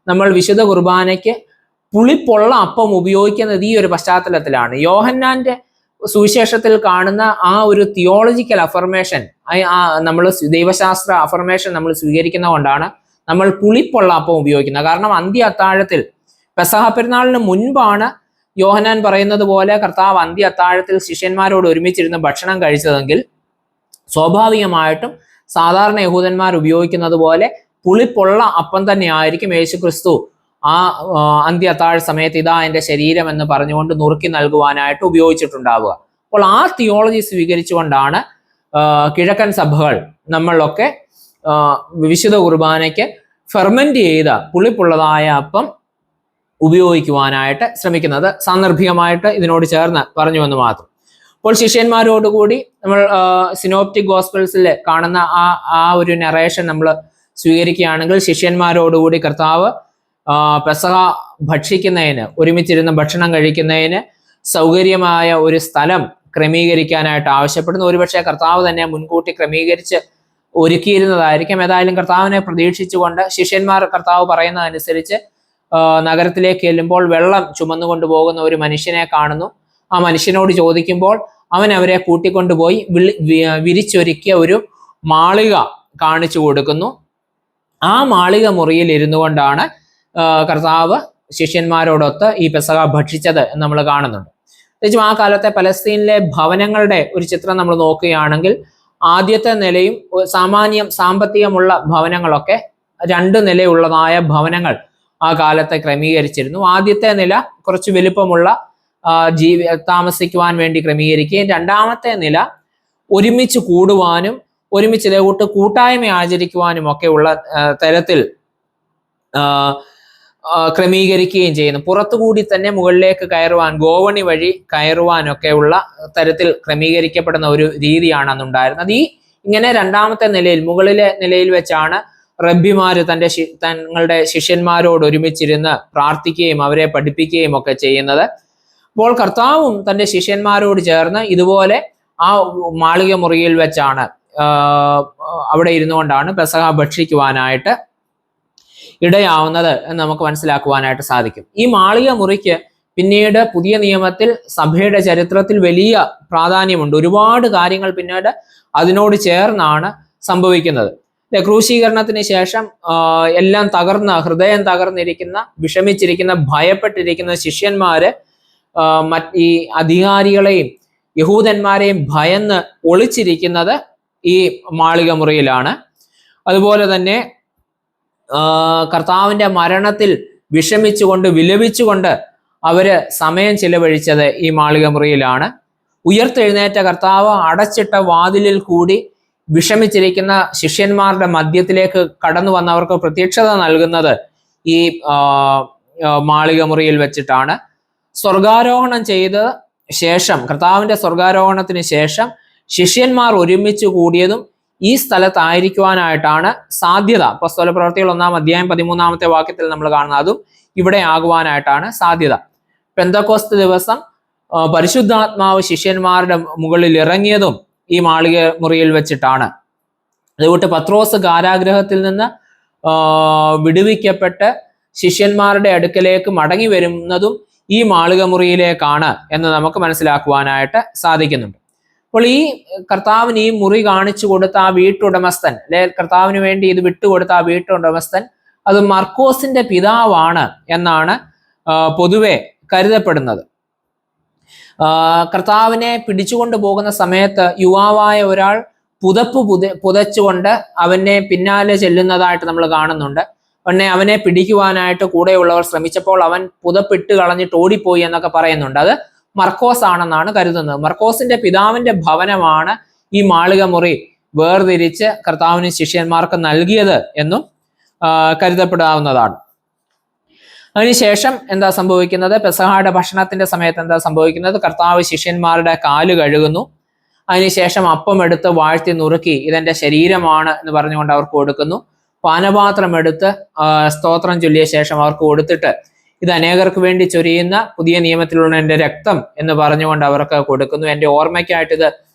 നമ്മൾ വിശുദ്ധ കുർബാനയ്ക്ക് പുളിപ്പുള്ള അപ്പം ഉപയോഗിക്കുന്നത് ഈ ഒരു പശ്ചാത്തലത്തിലാണ്. യോഹന്നാന്റെ സുവിശേഷത്തിൽ കാണുന്ന ആ ഒരു തിയോളജിക്കൽ അഫർമേഷൻ, നമ്മൾ ദൈവശാസ്ത്ര അഫർമേഷൻ നമ്മൾ സ്വീകരിക്കുന്നത് കൊണ്ടാണ് നമ്മൾ പുളിപ്പുള്ള അപ്പം ഉപയോഗിക്കുന്നത്. കാരണം അന്ത്യ അത്താഴത്തിൽ പെസഹ പെരുന്നാളിന് മുൻപാണ് യോഹന്നാൻ പറയുന്നത് പോലെ കർത്താവ് അന്ത്യ അത്താഴത്തിൽ ശിഷ്യന്മാരോട് ഒരുമിച്ചിരുന്ന് ഭക്ഷണം കഴിച്ചതെങ്കിൽ സ്വാഭാവികമായിട്ടും സാധാരണ യഹൂദന്മാർ ഉപയോഗിക്കുന്നത് പോലെ പുളിപ്പുള്ള അപ്പം തന്നെ ആയിരിക്കും യേശു ക്രിസ്തു ആ അന്ത്യ അത്താഴ സമയത്ത് ഇതാ എൻ്റെ ശരീരം എന്ന് പറഞ്ഞുകൊണ്ട് നുറുക്കി നൽകുവാനായിട്ട് ഉപയോഗിച്ചിട്ടുണ്ടാവുക. അപ്പോൾ ആ തിയോളജി സ്വീകരിച്ചുകൊണ്ടാണ് കിഴക്കൻ സഭകൾ നമ്മളൊക്കെ വിശുദ്ധ കുർബാനയ്ക്ക് ഫെർമെന്റ് ചെയ്ത പുളിപ്പുള്ളതായ അപ്പം ഉപയോഗിക്കുവാനായിട്ട് ശ്രമിക്കുന്നത്. സാന്ദർഭികമായിട്ട് ഇതിനോട് ചേർന്ന് പറഞ്ഞു എന്ന് മാത്രം. അപ്പോൾ ശിഷ്യന്മാരോടുകൂടി നമ്മൾ സിനോപ്റ്റിക് ഗോസ്പൽസിൽ കാണുന്ന ആ ഒരു നറേഷൻ നമ്മൾ സ്വീകരിക്കുകയാണെങ്കിൽ ശിഷ്യന്മാരോടുകൂടി കർത്താവ് പെസഹ ഭക്ഷിക്കുന്നതിന്, ഒരുമിച്ചിരുന്ന് ഭക്ഷണം കഴിക്കുന്നതിന് സൗകര്യമായ ഒരു സ്ഥലം ക്രമീകരിക്കാനായിട്ട് ആവശ്യപ്പെടുന്നു. ഒരുപക്ഷെ കർത്താവ് തന്നെ മുൻകൂട്ടി ക്രമീകരിച്ച് ഒരുക്കിയിരുന്നതായിരിക്കും. ഏതായാലും കർത്താവിനെ പ്രതീക്ഷിച്ചുകൊണ്ട് ശിഷ്യന്മാർ കർത്താവ് പറയുന്നതനുസരിച്ച് നഗരത്തിലേക്ക് ചെല്ലുമ്പോൾ വെള്ളം ചുമന്നുകൊണ്ടു പോകുന്ന ഒരു മനുഷ്യനെ കാണുന്നു. ആ മനുഷ്യനോട് ചോദിക്കുമ്പോൾ അവൻ അവരെ കൂട്ടിക്കൊണ്ടുപോയി വിരിച്ചൊരുക്കിയ ഒരു മാളിക കാണിച്ചു കൊടുക്കുന്നു. ആ മാളിക മുറിയിൽ ഇരുന്നു കൊണ്ടാണ് കർത്താവ് ശിഷ്യന്മാരോടൊത്ത് ഈ പെസഹ ഭക്ഷിച്ചത് എന്ന് നമ്മൾ കാണുന്നുണ്ട്. പ്രത്യേകിച്ചും ആ കാലത്തെ പലസ്തീനിലെ ഭവനങ്ങളുടെ ഒരു ചിത്രം നമ്മൾ നോക്കുകയാണെങ്കിൽ ആദ്യത്തെ നിലയും സാമ്പത്തികമുള്ള ഭവനങ്ങളൊക്കെ 2 നിലയുള്ളതായ ഭവനങ്ങൾ ആ കാലത്തെ ക്രമീകരിച്ചിരുന്നു. ആദ്യത്തെ നില കുറച്ച് വലുപ്പമുള്ള താമസിക്കുവാൻ വേണ്ടി ക്രമീകരിക്കുകയും രണ്ടാമത്തെ നില ഒരുമിച്ച് കൂടുവാനും ഒരുമിച്ച് ഇതേകൂട്ട് കൂട്ടായ്മ ആചരിക്കുവാനും ഒക്കെ ഉള്ള തരത്തിൽ ക്രമീകരിക്കുകയും ചെയ്യുന്നു. പുറത്തുകൂടി തന്നെ മുകളിലേക്ക് കയറുവാൻ, ഗോവണി വഴി കയറുവാനൊക്കെ ഉള്ള തരത്തിൽ ക്രമീകരിക്കപ്പെടുന്ന ഒരു രീതിയാണ് അന്നുണ്ടായിരുന്നത്. ഇങ്ങനെ രണ്ടാമത്തെ നിലയിൽ, മുകളിലെ നിലയിൽ വെച്ചാണ് റബ്ബിമാര് തങ്ങളുടെ ശിഷ്യന്മാരോട് ഒരുമിച്ചിരുന്ന് പ്രാർത്ഥിക്കുകയും അവരെ പഠിപ്പിക്കുകയും ഒക്കെ ചെയ്യുന്നത്. അപ്പോൾ കർത്താവും തൻ്റെ ശിഷ്യന്മാരോട് ചേർന്ന് ഇതുപോലെ ആ മാളിക മുറിയിൽ വെച്ചാണ് അവിടെ ഇരുന്നു കൊണ്ടാണ് പെസഹ ഭക്ഷിക്കുവാനായിട്ട് ഇടയാവുന്നത് എന്ന് നമുക്ക് മനസ്സിലാക്കുവാനായിട്ട് സാധിക്കും. ഈ മാളിക മുറിക്ക് പിന്നീട് പുതിയ നിയമത്തിൽ സഭയുടെ ചരിത്രത്തിൽ വലിയ പ്രാധാന്യമുണ്ട്. ഒരുപാട് കാര്യങ്ങൾ പിന്നീട് അതിനോട് ചേർന്നാണ് സംഭവിക്കുന്നത്. ക്രൂശീകരണത്തിന് ശേഷം എല്ലാം ഹൃദയം തകർന്നിരിക്കുന്ന, വിഷമിച്ചിരിക്കുന്ന, ഭയപ്പെട്ടിരിക്കുന്ന ശിഷ്യന്മാര് ഈ അധികാരികളെയും യഹൂദന്മാരെയും ഭയന്ന് ഒളിച്ചിരിക്കുന്നത് ഈ മാളിക മുറിയിലാണ്. അതുപോലെ തന്നെ കർത്താവിൻ്റെ മരണത്തിൽ വിഷമിച്ചുകൊണ്ട് വിലപിച്ചുകൊണ്ട് അവര് സമയം ചിലവഴിച്ചത് ഈ മാളിക മുറിയിലാണ്. ഉയർത്തെഴുന്നേറ്റ കർത്താവ് അടച്ചിട്ട വാതിലിൽ കൂടി വിഷമിച്ചിരിക്കുന്ന ശിഷ്യന്മാരുടെ മധ്യത്തിലേക്ക് കടന്നു വന്നവർക്ക് പ്രത്യക്ഷത നൽകുന്നത് ഈ മാളിക മുറിയിൽ വെച്ചിട്ടാണ്. സ്വർഗാരോഹണം ചെയ്ത ശേഷം, കർത്താവിൻ്റെ സ്വർഗാരോഹണത്തിന് ശേഷം ശിഷ്യന്മാർ ഒരുമിച്ച് കൂടിയതും ഈ സ്ഥലത്തായിരിക്കുവാനായിട്ടാണ് സാധ്യത. അപ്പോസ്തല പ്രവൃത്തികൾ 1-ാം അധ്യായം 13-ാമത്തെ വാക്യത്തിൽ നമ്മൾ കാണുന്നത് അതും ഇവിടെ ആകുവാനായിട്ടാണ് സാധ്യത. പെന്തക്കോസ്ത് ദിവസം പരിശുദ്ധാത്മാവ് ശിഷ്യന്മാരുടെ മുകളിൽ ഇറങ്ങിയതും ഈ മാളിക മുറിയിൽ വെച്ചിട്ടാണ്. അതുകൊണ്ട് പത്രോസ് കാരാഗ്രഹത്തിൽ നിന്ന് വിടുവിക്കപ്പെട്ട് ശിഷ്യന്മാരുടെ അടുക്കലേക്ക് മടങ്ങി വരുന്നതും ഈ മാളിക മുറിയിലേക്കാണ് എന്ന് നമുക്ക് മനസ്സിലാക്കുവാനായിട്ട് സാധിക്കുന്നുണ്ട്. അപ്പോൾ ഈ കർത്താവിന് ഈ മുറി കാണിച്ചു കൊടുത്ത ആ വീട്ടുടമസ്ഥൻ, അല്ലെ കർത്താവിന് വേണ്ടി ഇത് വിട്ടുകൊടുത്ത ആ വീട്ടുടമസ്ഥൻ, അത് മർക്കോസിന്റെ പിതാവാണ് എന്നാണ് പൊതുവെ കരുതപ്പെടുന്നത്. കർത്താവിനെ പിടിച്ചുകൊണ്ട് പോകുന്ന സമയത്ത് യുവാവായ ഒരാൾ പുതച്ചുകൊണ്ട് അവനെ പിന്നാലെ ചെല്ലുന്നതായിട്ട് നമ്മൾ കാണുന്നുണ്ട്. പിന്നെ അവനെ പിടിക്കുവാനായിട്ട് കൂടെയുള്ളവർ ശ്രമിച്ചപ്പോൾ അവൻ പുതപ്പിട്ട് കളഞ്ഞിട്ട് ഓടിപ്പോയി എന്നൊക്കെ പറയുന്നുണ്ട്. അത് മർക്കോസ് ആണെന്നാണ് കരുതുന്നത്. മർക്കോസിന്റെ പിതാവിന്റെ ഭവനമാണ് ഈ മാളിക മുറി വേർതിരിച്ച് കർത്താവിന് ശിഷ്യന്മാർക്ക് നൽകിയത് എന്നും കരുതപ്പെടാവുന്നതാണ്. അതിനുശേഷം എന്താ സംഭവിക്കുന്നത്? പെസഹയുടെ ഭക്ഷണത്തിന്റെ സമയത്ത് എന്താ സംഭവിക്കുന്നത്? കർത്താവ് ശിഷ്യന്മാരുടെ കാല് കഴുകുന്നു. അതിനുശേഷം അപ്പം എടുത്ത് വാഴ്ത്തി നുറുക്കി ഇതെന്റെ ശരീരമാണ് എന്ന് പറഞ്ഞുകൊണ്ട് അവർക്ക് കൊടുക്കുന്നു. പാനപാത്രം എടുത്ത് സ്തോത്രം ചൊല്ലിയ ശേഷം അവർക്ക് കൊടുത്തിട്ട് ഇത് അനേകർക്ക് വേണ്ടി ചൊരിയുന്ന പുതിയ നിയമത്തിലുള്ള എൻ്റെ രക്തം എന്ന് പറഞ്ഞുകൊണ്ട് അവർക്ക് കൊടുക്കുന്നു. എൻ്റെ ഓർമ്മയ്ക്കായിട്ട് ഇത്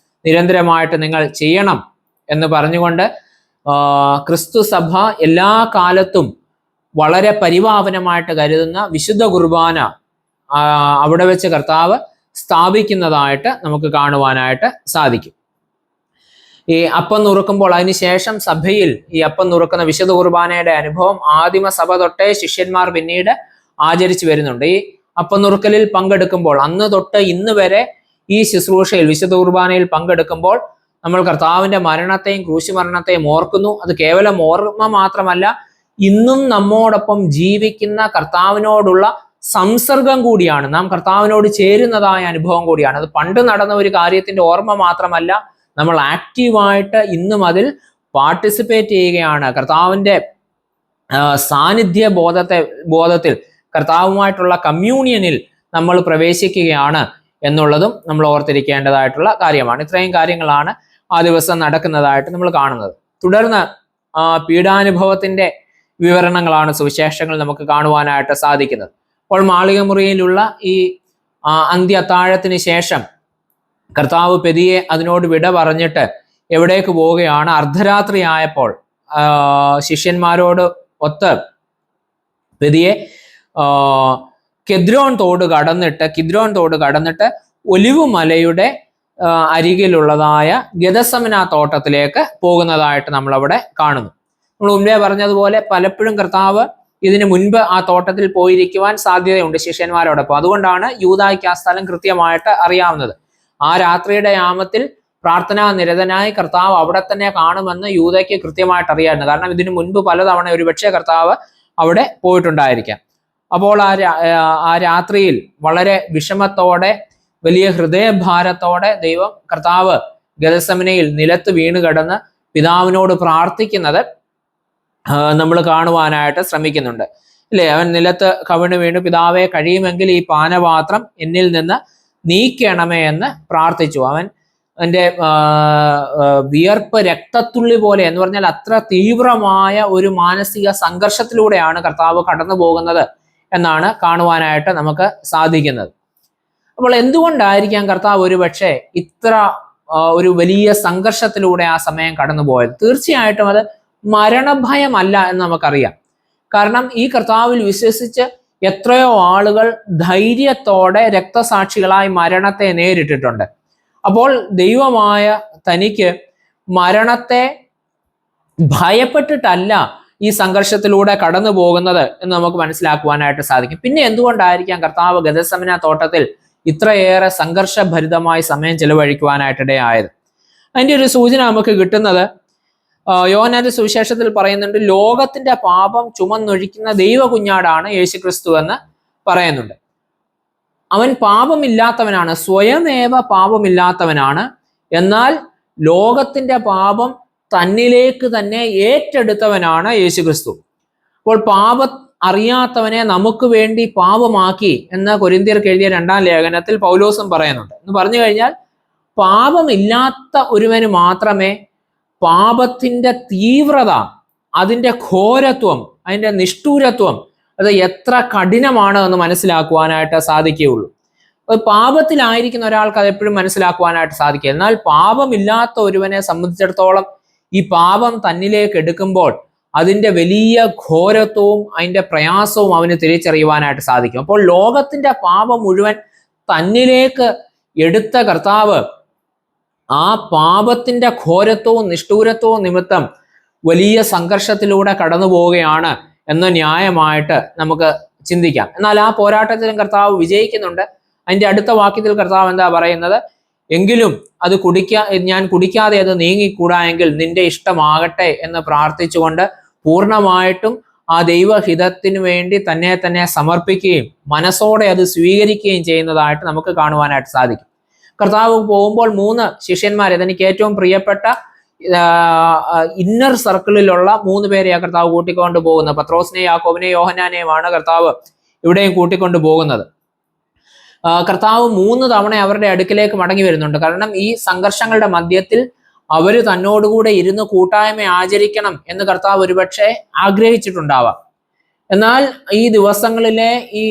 നിരന്തരമായിട്ട് നിങ്ങൾ ചെയ്യണം എന്ന് പറഞ്ഞുകൊണ്ട് ക്രിസ്തു സഭ എല്ലാ കാലത്തും വളരെ പരിപാവനമായിട്ട് കരുതുന്ന വിശുദ്ധ കുർബാന അവിടെ വെച്ച് കർത്താവ് സ്ഥാപിക്കുന്നതായിട്ട് നമുക്ക് കാണുവാനായിട്ട് സാധിക്കും. ഈ അപ്പം നുറുക്കുമ്പോൾ അതിനുശേഷം സഭയിൽ ഈ അപ്പം നുറുക്കുന്ന വിശുദ്ധ കുർബാനയുടെ അനുഭവം ആദിമ സഭ തൊട്ടേ ശിഷ്യന്മാർ പിന്നീട് ആചരിച്ചു വരുന്നുണ്ട്. ഈ അപ്പം നുറുക്കലിൽ പങ്കെടുക്കുമ്പോൾ അന്ന് തൊട്ട് ഇന്ന് വരെ ഈ ശുശ്രൂഷയിൽ വിശുദ്ധ കുർബാനയിൽ പങ്കെടുക്കുമ്പോൾ നമ്മൾ കർത്താവിന്റെ മരണത്തെയും ക്രൂശുമരണത്തെയും ഓർക്കുന്നു. അത് കേവലം ഓർമ്മ മാത്രമല്ല, ഇന്നും നമ്മോടൊപ്പം ജീവിക്കുന്ന കർത്താവിനോടുള്ള സംസർഗം കൂടിയാണ്. നാം കർത്താവിനോട് ചേരുന്നതായ അനുഭവം കൂടിയാണ്. അത് പണ്ട് നടന്ന ഒരു കാര്യത്തിന്റെ ഓർമ്മ മാത്രമല്ല, നമ്മൾ ആക്റ്റീവായിട്ട് ഇന്നും അതിൽ പാർട്ടിസിപ്പേറ്റ് ചെയ്യുകയാണ്. കർത്താവിന്റെ സാന്നിധ്യ ബോധത്തിൽ കർത്താവുമായിട്ടുള്ള കമ്മ്യൂണിയനിൽ നമ്മൾ പ്രവേശിക്കുകയാണ് എന്നുള്ളതും നമ്മൾ ഓർത്തിരിക്കേണ്ടതായിട്ടുള്ള കാര്യമാണ്. ഇത്രയും കാര്യങ്ങളാണ് ആ ദിവസം നടക്കുന്നതായിട്ട് നമ്മൾ കാണുന്നത്. തുടർന്ന് പീഡാനുഭവത്തിന്റെ വിവരണങ്ങളാണ് സുവിശേഷങ്ങൾ നമുക്ക് കാണുവാനായിട്ട് സാധിക്കുന്നത്. അപ്പോൾ മാളികമുറിയിലുള്ള ഈ അന്ത്യ അത്താഴത്തിന് ശേഷം കർത്താവ് പെതിയെ അതിനോട് വിട പറഞ്ഞിട്ട് എവിടേക്ക് പോവുകയാണ്? അർദ്ധരാത്രി ആയപ്പോൾ ശിഷ്യന്മാരോട് ഒത്ത് പെതിയെ കിദ്രോൻ തോട് കടന്നിട്ട് ഒലിവ് മലയുടെ അരികിലുള്ളതായ ഗദസമന തോട്ടത്തിലേക്ക് പോകുന്നതായിട്ട് നമ്മൾ അവിടെ കാണുന്നു. നമ്മൾ മുമ്പേ പറഞ്ഞതുപോലെ പലപ്പോഴും കർത്താവ് ഇതിനു മുൻപ് ആ തോട്ടത്തിൽ പോയിരിക്കുവാൻ സാധ്യതയുണ്ട് ശിഷ്യന്മാരോടൊപ്പം. അതുകൊണ്ടാണ് യൂദായ്ക്ക് ആ സ്ഥലം കൃത്യമായിട്ട് അറിയാവുന്നത്. ആ രാത്രിയുടെ യാമത്തിൽ പ്രാർത്ഥനാ നിരതനായി കർത്താവ് അവിടെ തന്നെ കാണുമെന്ന് യൂദയ്ക്ക് കൃത്യമായിട്ട് അറിയാമായിരുന്നു. കാരണം ഇതിനു മുൻപ് പലതവണ ഒരുപക്ഷെ കർത്താവ് അവിടെ പോയിട്ടുണ്ടായിരിക്കാം. അപ്പോൾ ആ രാത്രിയിൽ വളരെ വിഷമത്തോടെ, വലിയ ഹൃദയഭാരത്തോടെ കർത്താവ് ഗദസമനയിൽ നിലത്ത് വീണ് കിടന്ന് പിതാവിനോട് പ്രാർത്ഥിക്കുന്നത് നമ്മൾ കാണുവാനായിട്ട് ശ്രമിക്കുന്നുണ്ട്, അല്ലേ? അവൻ നിലത്ത് കവിണ് വീണ്, പിതാവെ കഴിയുമെങ്കിൽ ഈ പാനപാത്രം എന്നിൽ നിന്ന് നീക്കണമേ എന്ന് പ്രാർത്ഥിച്ചു. അവൻ്റെ വിയർപ്പ് രക്തത്തുള്ളി പോലെ, എന്ന് പറഞ്ഞാൽ അത്ര തീവ്രമായ ഒരു മാനസിക സംഘർഷത്തിലൂടെയാണ് കർത്താവ് കടന്നു പോകുന്നത് എന്നാണ് കാണുവാനായിട്ട് നമുക്ക് സാധിക്കുന്നത്. അപ്പോൾ എന്തുകൊണ്ടായിരിക്കാം കർത്താവ് ഒരുപക്ഷെ ഇത്ര ഒരു വലിയ സംഘർഷത്തിലൂടെ ആ സമയം കടന്നുപോയത്? തീർച്ചയായിട്ടും അത് മരണഭയമല്ല എന്ന് നമുക്കറിയാം. കാരണം ഈ കർത്താവിൽ വിശ്വസിച്ച് എത്രയോ ആളുകൾ ധൈര്യത്തോടെ രക്തസാക്ഷികളായി മരണത്തെ നേരിട്ടിട്ടുണ്ട്. അപ്പോൾ ദൈവമായ തനിക്ക് മരണത്തെ ഭയപ്പെട്ടിട്ടല്ല ഈ സംഘർഷത്തിലൂടെ കടന്നു പോകുന്നത് എന്ന് നമുക്ക് മനസ്സിലാക്കുവാനായിട്ട് സാധിക്കും. പിന്നെ എന്തുകൊണ്ടായിരിക്കാം കർത്താവ് ഗദസമന തോട്ടത്തിൽ ഇത്രയേറെ സംഘർഷഭരിതമായി സമയം ചെലവഴിക്കുവാനായിട്ടിടയായത്? അതിൻ്റെ ഒരു സൂചന നമുക്ക് കിട്ടുന്നത് യോഹന്നാന്റെ സുവിശേഷത്തിൽ പറയുന്നുണ്ട്, ലോകത്തിന്റെ പാപം ചുമന്നൊഴിക്കുന്ന ദൈവകുഞ്ഞാടാണ് യേശുക്രിസ്തു എന്ന് പറയുന്നുണ്ട്. അവൻ പാപമില്ലാത്തവനാണ്, സ്വയമേവ പാപമില്ലാത്തവനാണ്. എന്നാൽ ലോകത്തിന്റെ പാപം തന്നിലേക്ക് തന്നെ ഏറ്റെടുത്തവനാണ് യേശുക്രിസ്തു. അപ്പോൾ പാപം അറിയാത്തവനെ നമുക്ക് വേണ്ടി പാപമാക്കി എന്ന് കൊരിന്ത്യർക്ക് എഴുതിയ 2-ാം ലേഖനത്തിൽ പൗലോസും പറയുന്നുണ്ട്. എന്ന് പറഞ്ഞു കഴിഞ്ഞാൽ പാപമില്ലാത്ത ഒരുവന് മാത്രമേ പാപത്തിന്റെ തീവ്രത, അതിൻ്റെ ഘോരത്വം, അതിൻ്റെ നിഷ്ഠൂരത്വം അത് എത്ര കഠിനമാണ് എന്ന് മനസ്സിലാക്കുവാനായിട്ട് സാധിക്കുകയുള്ളൂ. പാപത്തിലായിരിക്കുന്ന ഒരാൾക്ക് അത് എപ്പോഴും മനസ്സിലാക്കുവാനായിട്ട് സാധിക്കുക. എന്നാൽ പാപമില്ലാത്ത ഒരുവനെ സംബന്ധിച്ചിടത്തോളം ഈ പാപം തന്നിലേക്ക് എടുക്കുമ്പോൾ അതിൻ്റെ വലിയ ഘോരത്വവും അതിൻ്റെ പ്രയാസവും അവന് തിരിച്ചറിയുവാനായിട്ട് സാധിക്കും. അപ്പോൾ ലോകത്തിന്റെ പാപം മുഴുവൻ തന്നിലേക്ക് എടുത്ത കർത്താവ് ആ പാപത്തിന്റെ ഘോരത്വവും നിഷ്ഠൂരത്വവും നിമിത്തം വലിയ സംഘർഷത്തിലൂടെ കടന്നു പോവുകയാണ് എന്ന് ന്യായമായിട്ട് നമുക്ക് ചിന്തിക്കാം. എന്നാൽ ആ പോരാട്ടത്തിലും കർത്താവ് വിജയിക്കുന്നുണ്ട്. അതിൻ്റെ അടുത്ത വാക്യത്തിൽ കർത്താവ് എന്താ പറയുന്നത്? എങ്കിലും അത് ഞാൻ കുടിക്കാതെ അത് നീങ്ങിക്കൂടാ എങ്കിൽ നിന്റെ ഇഷ്ടമാകട്ടെ എന്ന് പ്രാർത്ഥിച്ചുകൊണ്ട് പൂർണ്ണമായിട്ടും ആ ദൈവഹിതത്തിന് വേണ്ടി തന്നെ സമർപ്പിക്കുകയും മനസ്സോടെ അത് സ്വീകരിക്കുകയും ചെയ്യുന്നതായിട്ട് നമുക്ക് കാണുവാനായിട്ട് സാധിക്കും. കർത്താവ് പോകുമ്പോൾ 3 ശിഷ്യന്മാരെ, തനിക്ക് ഏറ്റവും പ്രിയപ്പെട്ട ഇന്നർ സർക്കിളിലുള്ള 3 പേരെയാണ് കർത്താവ് കൂട്ടിക്കൊണ്ട് പോകുന്നത്. പത്രോസിനെയും യാക്കോബിനെയും യോഹന്നാനെയുമാണ് കർത്താവ് ഇവിടെയും കൂട്ടിക്കൊണ്ട് പോകുന്നത്. കർത്താവ് 3 തവണ അവരുടെ അടുക്കിലേക്ക് മടങ്ങി വരുന്നുണ്ട്. കാരണം ഈ സംഘർഷങ്ങളുടെ മധ്യത്തിൽ അവര് തന്നോടുകൂടെ ഇരുന്ന് കൂട്ടായ്മ ആചരിക്കണം എന്ന് കർത്താവ് ഒരുപക്ഷെ ആഗ്രഹിച്ചിട്ടുണ്ടാവാം. എന്നാൽ ഈ ദിവസങ്ങളിലെ ഈ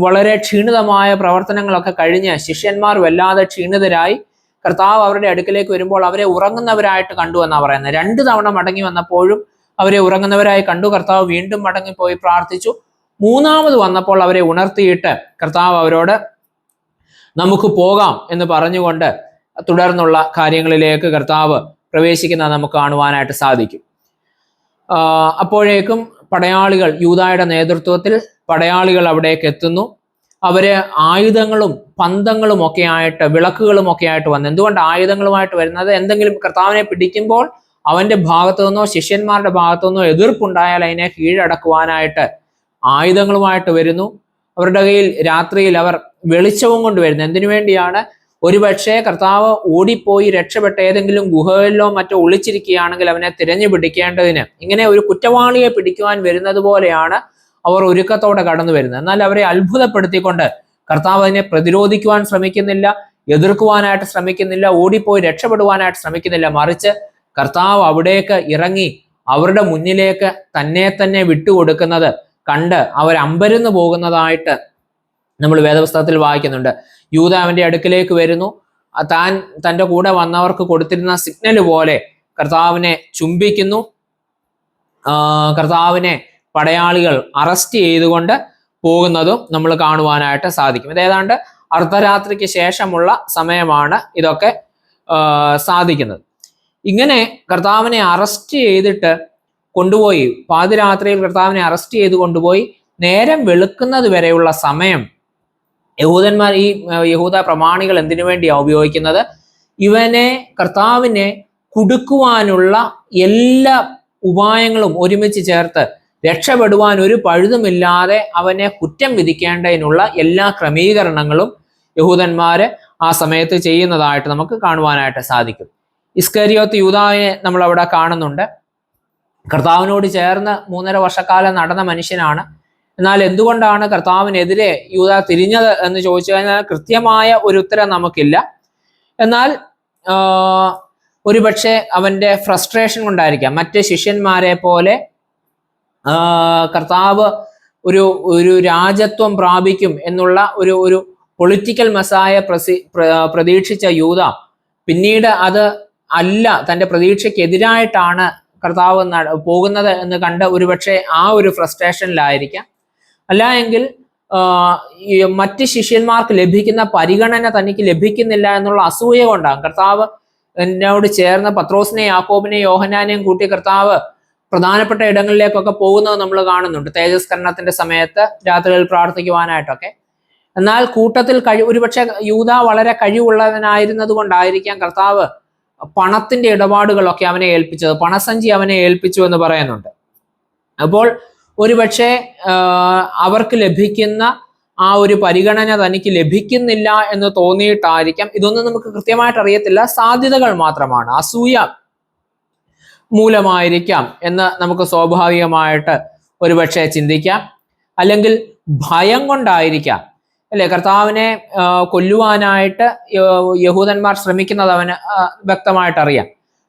വളരെ ക്ഷീണിതമായ പ്രവർത്തനങ്ങളൊക്കെ കഴിഞ്ഞ് ശിഷ്യന്മാർ വല്ലാതെ ക്ഷീണിതരായി കർത്താവ് അവരുടെ അടുക്കിലേക്ക് വരുമ്പോൾ അവരെ ഉറങ്ങുന്നവരായിട്ട് കണ്ടു എന്നാണ് പറയുന്നത്. 2 തവണ മടങ്ങി വന്നപ്പോഴും അവരെ ഉറങ്ങുന്നവരായി കണ്ടു. കർത്താവ് വീണ്ടും മടങ്ങിപ്പോയി പ്രാർത്ഥിച്ചു. 3ാമത് വന്നപ്പോൾ അവരെ ഉണർത്തിയിട്ട് കർത്താവ് അവരോട് നമുക്ക് പോകാം എന്ന് പറഞ്ഞുകൊണ്ട് തുടർന്നുള്ള കാര്യങ്ങളിലേക്ക് കർത്താവ് പ്രവേശിക്കുന്നത് നമുക്ക് കാണുവാനായിട്ട് സാധിക്കും. അപ്പോഴേക്കും പടയാളികൾ, യൂദായുടെ നേതൃത്വത്തിൽ പടയാളികൾ അവിടേക്ക് എത്തുന്നു. അവര് ആയുധങ്ങളും പന്തങ്ങളും ഒക്കെ ആയിട്ട്, വിളക്കുകളും ഒക്കെ ആയിട്ട് വന്നു. എന്തുകൊണ്ട് ആയുധങ്ങളുമായിട്ട് വരുന്നത്? എന്തെങ്കിലും കർത്താവിനെ പിടിക്കുമ്പോൾ അവന്റെ ഭാഗത്തു നിന്നോ ശിഷ്യന്മാരുടെ ഭാഗത്തു നിന്നോ എതിർപ്പുണ്ടായാൽ അതിനെ കീഴടക്കുവാനായിട്ട് ആയുധങ്ങളുമായിട്ട് വരുന്നു. അവരുടെ കയ്യിൽ രാത്രിയിൽ അവർ വെളിച്ചവും കൊണ്ട് വരുന്നു. എന്തിനു വേണ്ടിയാണ്? ഒരുപക്ഷെ കർത്താവ് ഓടിപ്പോയി രക്ഷപ്പെട്ട ഏതെങ്കിലും ഗുഹകളിലോ മറ്റോ ഒളിച്ചിരിക്കുകയാണെങ്കിൽ അവനെ തിരഞ്ഞു പിടിക്കേണ്ടതിന്, ഇങ്ങനെ ഒരു കുറ്റവാളിയെ പിടിക്കുവാൻ വരുന്നത് പോലെയാണ് അവർ ഒരുക്കത്തോടെ കടന്നു വരുന്നത്. എന്നാൽ അവരെ അത്ഭുതപ്പെടുത്തിക്കൊണ്ട് കർത്താവ് അതിനെ പ്രതിരോധിക്കുവാൻ ശ്രമിക്കുന്നില്ല, എതിർക്കുവാനായിട്ട് ശ്രമിക്കുന്നില്ല, ഓടിപ്പോയി രക്ഷപ്പെടുവാനായിട്ട് ശ്രമിക്കുന്നില്ല. മറിച്ച് കർത്താവ് അവിടേക്ക് ഇറങ്ങി അവരുടെ മുന്നിലേക്ക് തന്നെ വിട്ടുകൊടുക്കുന്നത് കണ്ട് അവർ അമ്പരന്ന് പോകുന്നതായിട്ട് നമ്മൾ വേദപുസ്തകത്തിൽ വായിക്കുന്നുണ്ട്. യൂദ അവന്റെ അടുക്കിലേക്ക് വരുന്നു. താൻ തൻ്റെ കൂടെ വന്നവർക്ക് കൊടുത്തിരുന്ന സിഗ്നൽ പോലെ കർത്താവിനെ ചുംബിക്കുന്നു. കർത്താവിനെ പടയാളികൾ അറസ്റ്റ് ചെയ്തുകൊണ്ട് പോകുന്നതും നമ്മൾ കാണുവാനായിട്ട് സാധിക്കും. ഇത് ഏതാണ്ട് അർദ്ധരാത്രിക്ക് ശേഷമുള്ള സമയമാണ് ഇതൊക്കെ സാധിക്കുന്നത്. ഇങ്ങനെ കർത്താവിനെ അറസ്റ്റ് ചെയ്തിട്ട് കൊണ്ടുപോയി, പാതിരാത്രിയിൽ കർത്താവിനെ അറസ്റ്റ് ചെയ്ത് കൊണ്ടുപോയി നേരം വെളുക്കുന്നത് വരെയുള്ള സമയം യഹൂദന്മാർ, ഈ യഹൂദ പ്രമാണികൾ എന്തിനു വേണ്ടിയാണ് ഉപയോഗിക്കുന്നത്? കർത്താവിനെ കുടുക്കുവാനുള്ള എല്ലാ ഉപായങ്ങളും ഒരുമിച്ച് ചേർത്ത് രക്ഷപ്പെടുവാൻ ഒരു പഴുതുമില്ലാതെ അവനെ കുറ്റം വിധിക്കേണ്ടതിനുള്ള എല്ലാ ക്രമീകരണങ്ങളും യഹൂദന്മാര് ആ സമയത്ത് ചെയ്യുന്നതായിട്ട് നമുക്ക് കാണുവാനായിട്ട് സാധിക്കും. ഇസ്കരിയോത്ത് യൂദായെ നമ്മൾ അവിടെ കാണുന്നുണ്ട്. കർത്താവിനോട് ചേർന്ന് 3.5 വർഷക്കാലം നടന്ന മനുഷ്യനാണ്. എന്നാൽ എന്തുകൊണ്ടാണ് കർത്താവിനെതിരെ യൂദാ തിരിഞ്ഞത് എന്ന് ചോദിച്ചു കഴിഞ്ഞാൽ കൃത്യമായ ഒരു ഉത്തരം നമുക്കില്ല. എന്നാൽ ഒരുപക്ഷെ അവന്റെ ഫ്രസ്ട്രേഷൻ കൊണ്ടായിരിക്കാം. മറ്റ് ശിഷ്യന്മാരെ പോലെ കർത്താവ് ഒരു രാജത്വം പ്രാപിക്കും എന്നുള്ള ഒരു പൊളിറ്റിക്കൽ മെസ്സായ പ്രതീക്ഷിച്ച യൂദ പിന്നീട് അത് അല്ല, തൻ്റെ പ്രതീക്ഷയ്ക്കെതിരായിട്ടാണ് കർത്താവ് പോകുന്നത് എന്ന് കണ്ട് ഒരുപക്ഷെ ആ ഒരു ഫ്രസ്ട്രേഷനിലായിരിക്കാം. അല്ല എങ്കിൽ മറ്റ് ശിഷ്യന്മാർക്ക് ലഭിക്കുന്ന പരിഗണന തനിക്ക് ലഭിക്കുന്നില്ല എന്നുള്ള അസൂയ കൊണ്ടാണ്. കർത്താവ് എന്നോട് ചേർന്ന് പത്രോസിനെ, യാക്കോബിനെയും യോഹന്നാനെയും കൂട്ടി കർത്താവ് പ്രധാനപ്പെട്ട ഇടങ്ങളിലേക്കൊക്കെ പോകുന്നത് നമ്മൾ കാണുന്നുണ്ട്. തേജസ്കരണത്തിന്റെ സമയത്ത് രാത്രികളിൽ പ്രാർത്ഥിക്കുവാനായിട്ടൊക്കെ. എന്നാൽ കൂട്ടത്തിൽ ഒരുപക്ഷെ യൂദ വളരെ കഴിവുള്ളവനായിരുന്നത് കൊണ്ടായിരിക്കാം കർത്താവ് പണത്തിന്റെ ഇടപാടുകളൊക്കെ അവനെ ഏൽപ്പിച്ചത്, പണസഞ്ചി അവനെ ഏൽപ്പിച്ചു എന്ന് പറയുന്നുണ്ട്. അപ്പോൾ ഒരുപക്ഷെ അവർക്ക് ലഭിക്കുന്ന ആ ഒരു പരിഗണന തനിക്ക് ലഭിക്കുന്നില്ല എന്ന് തോന്നിയിട്ടായിരിക്കാം. ഇതൊന്നും നമുക്ക് കൃത്യമായിട്ട് അറിയത്തില്ല, സാധ്യതകൾ മാത്രമാണ്. അസൂയ മൂലമായിരിക്കാം എന്ന് നമുക്ക് സ്വാഭാവികമായിട്ട് ഒരുപക്ഷെ ചിന്തിക്കാം. അല്ലെങ്കിൽ ഭയം കൊണ്ടായിരിക്കാം, അല്ലെ? കർത്താവിനെ കൊല്ലുവാനായിട്ട് യഹൂദന്മാർ ശ്രമിക്കുന്നത് അവന് വ്യക്തമായിട്ട് അറിയാം.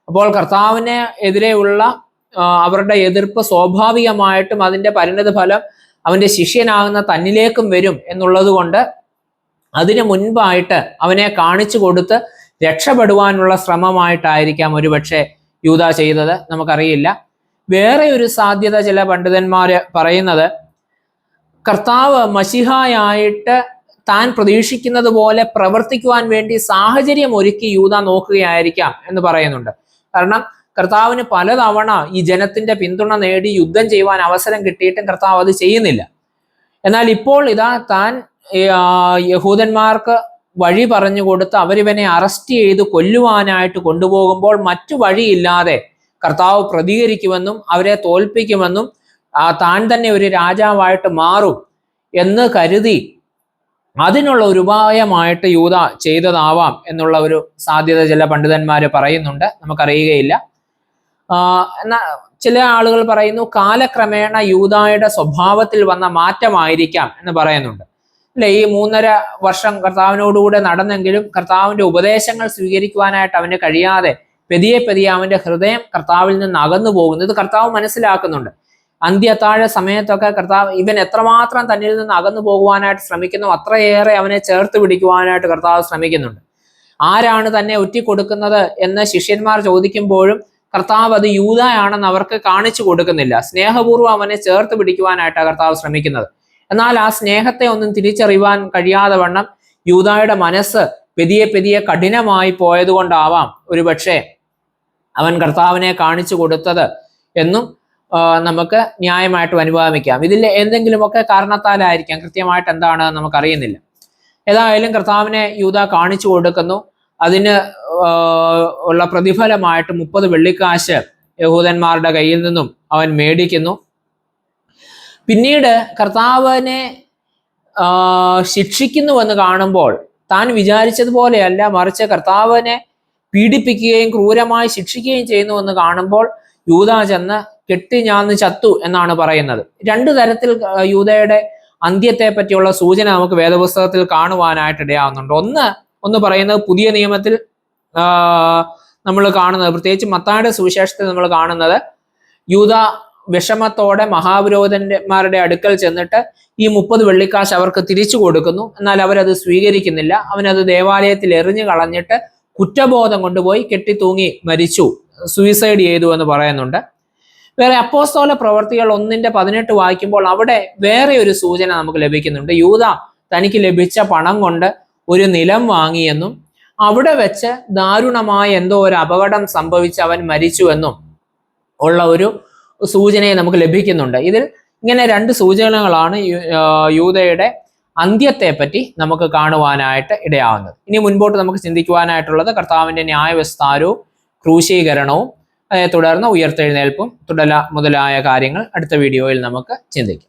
അപ്പോൾ കർത്താവിന് എതിരെയുള്ള അവരുടെ എതിർപ്പ് സ്വാഭാവികമായിട്ടും അതിന്റെ പരിണത ഫലം അവന്റെ ശിഷ്യനാകുന്ന തന്നിലേക്കും വരും എന്നുള്ളത് കൊണ്ട് അതിനു മുൻപായിട്ട് അവനെ കാണിച്ചു കൊടുത്ത് രക്ഷപ്പെടുവാനുള്ള ശ്രമമായിട്ടായിരിക്കാം ഒരുപക്ഷെ യൂദ ചെയ്തത്, നമുക്കറിയില്ല. വേറെ ഒരു സാധ്യത ചില പണ്ഡിതന്മാര് പറയുന്നത്, കർത്താവ് മശിഹായായിട്ട് താൻ പ്രതീക്ഷിക്കുന്നത് പോലെ പ്രവർത്തിക്കുവാൻ വേണ്ടി സാഹചര്യം ഒരുക്കി യൂദ നോക്കുകയായിരിക്കാം എന്ന് പറയുന്നുണ്ട്. കാരണം കർത്താവിന് പലതവണ ഈ ജനത്തിന്റെ പിന്തുണ നേടി യുദ്ധം ചെയ്യുവാൻ അവസരം കിട്ടിയിട്ടും കർത്താവ് അത് ചെയ്യുന്നില്ല. എന്നാൽ ഇപ്പോൾ ഇതാ താൻ യഹൂദന്മാർക്ക് വഴി പറഞ്ഞു കൊടുത്ത് അവരിവനെ അറസ്റ്റ് ചെയ്ത് കൊല്ലുവാനായിട്ട് കൊണ്ടുപോകുമ്പോൾ മറ്റു വഴിയില്ലാതെ കർത്താവ് പ്രതികരിക്കുമെന്നും അവരെ തോൽപ്പിക്കുമെന്നും താൻ തന്നെ ഒരു രാജാവായിട്ട് മാറും എന്ന് കരുതി അതിനുള്ള ഒരു ഉപായമായിട്ട് യൂദ ചെയ്തതാവാം എന്നുള്ള ഒരു സാധ്യത ചില പണ്ഡിതന്മാര് പറയുന്നുണ്ട്, നമുക്കറിയുകയില്ല. എന്നാൽ ചില ആളുകൾ പറയുന്നു കാലക്രമേണ യൂദായുടെ സ്വഭാവത്തിൽ വന്ന മാറ്റമായിരിക്കാം എന്ന് പറയുന്നുണ്ട്. അല്ലെ, ഈ 3.5 വർഷം കർത്താവിനോടുകൂടെ നടന്നെങ്കിലും കർത്താവിന്റെ ഉപദേശങ്ങൾ സ്വീകരിക്കുവാനായിട്ട് അവന് കഴിയാതെ പതിയെ അവന്റെ ഹൃദയം കർത്താവിൽ നിന്ന് അകന്നു പോകുന്നത് കർത്താവ് മനസ്സിലാക്കുന്നുണ്ട്. അന്ത്യത്താഴ സമയത്തൊക്കെ കർത്താവ് ഇവൻ എത്രമാത്രം തന്നിൽ നിന്ന് അകന്നു പോകുവാനായിട്ട് ശ്രമിക്കുന്നു, അത്രയേറെ അവനെ ചേർത്ത് പിടിക്കുവാനായിട്ട് കർത്താവ് ശ്രമിക്കുന്നുണ്ട്. ആരാണ് തന്നെ ഒറ്റിക്കൊടുക്കുന്നത് എന്ന് ശിഷ്യന്മാർ ചോദിക്കുമ്പോഴും കർത്താവ് അത് യൂദായാണെന്ന് അവർക്ക് കാണിച്ചു കൊടുക്കുന്നില്ല. സ്നേഹപൂർവ്വം അവനെ ചേർത്ത് പിടിക്കുവാനായിട്ടാണ് കർത്താവ് ശ്രമിക്കുന്നത്. എന്നാൽ ആ സ്നേഹത്തെ ഒന്നും തിരിച്ചറിയുവാൻ കഴിയാതെ വണ്ണം യൂദായുടെ മനസ്സ് പെതിയെ കഠിനമായി പോയതുകൊണ്ടാവാം ഒരുപക്ഷെ അവൻ കർത്താവിനെ കാണിച്ചു കൊടുത്തത് എന്നും നമുക്ക് ന്യായമായിട്ടും അനുഭവിക്കാം. ഇതിൽ എന്തെങ്കിലുമൊക്കെ കാരണത്താലായിരിക്കാം, കൃത്യമായിട്ട് എന്താണ് നമുക്കറിയുന്നില്ല. ഏതായാലും കർത്താവിനെ യൂദാ കാണിച്ചു കൊടുക്കുന്നു. അതിന് ഉള്ള പ്രതിഫലമായിട്ട് 30 വെള്ളിക്കാശ് യഹൂദന്മാരുടെ കയ്യിൽ നിന്നും അവൻ മേടിക്കുന്നു. പിന്നീട് കർത്താവിനെ ശിക്ഷിക്കുന്നുവെന്ന് കാണുമ്പോൾ താൻ വിചാരിച്ചതുപോലെയല്ല, മറിച്ച് കർത്താവിനെ പീഡിപ്പിക്കുകയും ക്രൂരമായി ശിക്ഷിക്കുകയും ചെയ്യുന്നുവെന്ന് കാണുമ്പോൾ യൂദാ ചെന്ന് കെട്ടിഞ്ഞാന്ന് ചത്തു എന്നാണ് പറയുന്നത്. 2 തരത്തിൽ യൂദയുടെ അന്ത്യത്തെ പറ്റിയുള്ള സൂചന നമുക്ക് വേദപുസ്തകത്തിൽ കാണുവാനായിട്ട് ഇടയാവുന്നുണ്ട്. ഒന്ന് പറയുന്നത് പുതിയ നിയമത്തിൽ നമ്മൾ കാണുന്നത്, പ്രത്യേകിച്ച് മത്തായിയുടെ സുവിശേഷത്തിൽ നമ്മൾ കാണുന്നത്, യൂദാ വിഷമത്തോടെ മഹാപുരോഹിതന്മാരുടെ അടുക്കൽ ചെന്നിട്ട് ഈ 30 വെള്ളിക്കാശ് അവർക്ക് തിരിച്ചു കൊടുക്കുന്നു. എന്നാൽ അവരത് സ്വീകരിക്കുന്നില്ല. അവനത് ദേവാലയത്തിൽ എറിഞ്ഞു കളഞ്ഞിട്ട് കുറ്റബോധം കൊണ്ടുപോയി കെട്ടി തൂങ്ങി മരിച്ചു, സൂയിസൈഡ് ചെയ്തു എന്ന് പറയുന്നുണ്ട്. വേറെ അപ്പോസ്തല പ്രവർത്തികൾ 1:18 വായിക്കുമ്പോൾ അവിടെ വേറെ ഒരു സൂചന നമുക്ക് ലഭിക്കുന്നുണ്ട്. യൂദാ തനിക്ക് ലഭിച്ച പണം കൊണ്ട് ഒരു നിലം വാങ്ങിയെന്നും അവിടെ വെച്ച് ദാരുണമായ എന്തോ ഒരു അപകടം സംഭവിച്ച് അവൻ മരിച്ചുവെന്നും ഉള്ള ഒരു സൂചനയെ നമുക്ക് ലഭിക്കുന്നുണ്ട്. ഇതിൽ ഇങ്ങനെ 2 സൂചനകളാണ് യൂദയുടെ അന്ത്യത്തെ പറ്റി നമുക്ക് കാണുവാനായിട്ട് ഇടയാവുന്നത്. ഇനി മുൻപോട്ട് നമുക്ക് ചിന്തിക്കുവാനായിട്ടുള്ളത് കർത്താവിന്റെ ന്യായവിസ്താരവും ക്രൂശീകരണവും തുടർന്ന് ഉയർത്തെഴുന്നേൽപ്പും മുതലായ കാര്യങ്ങൾ അടുത്ത വീഡിയോയിൽ നമുക്ക് ചിന്തിക്കാം.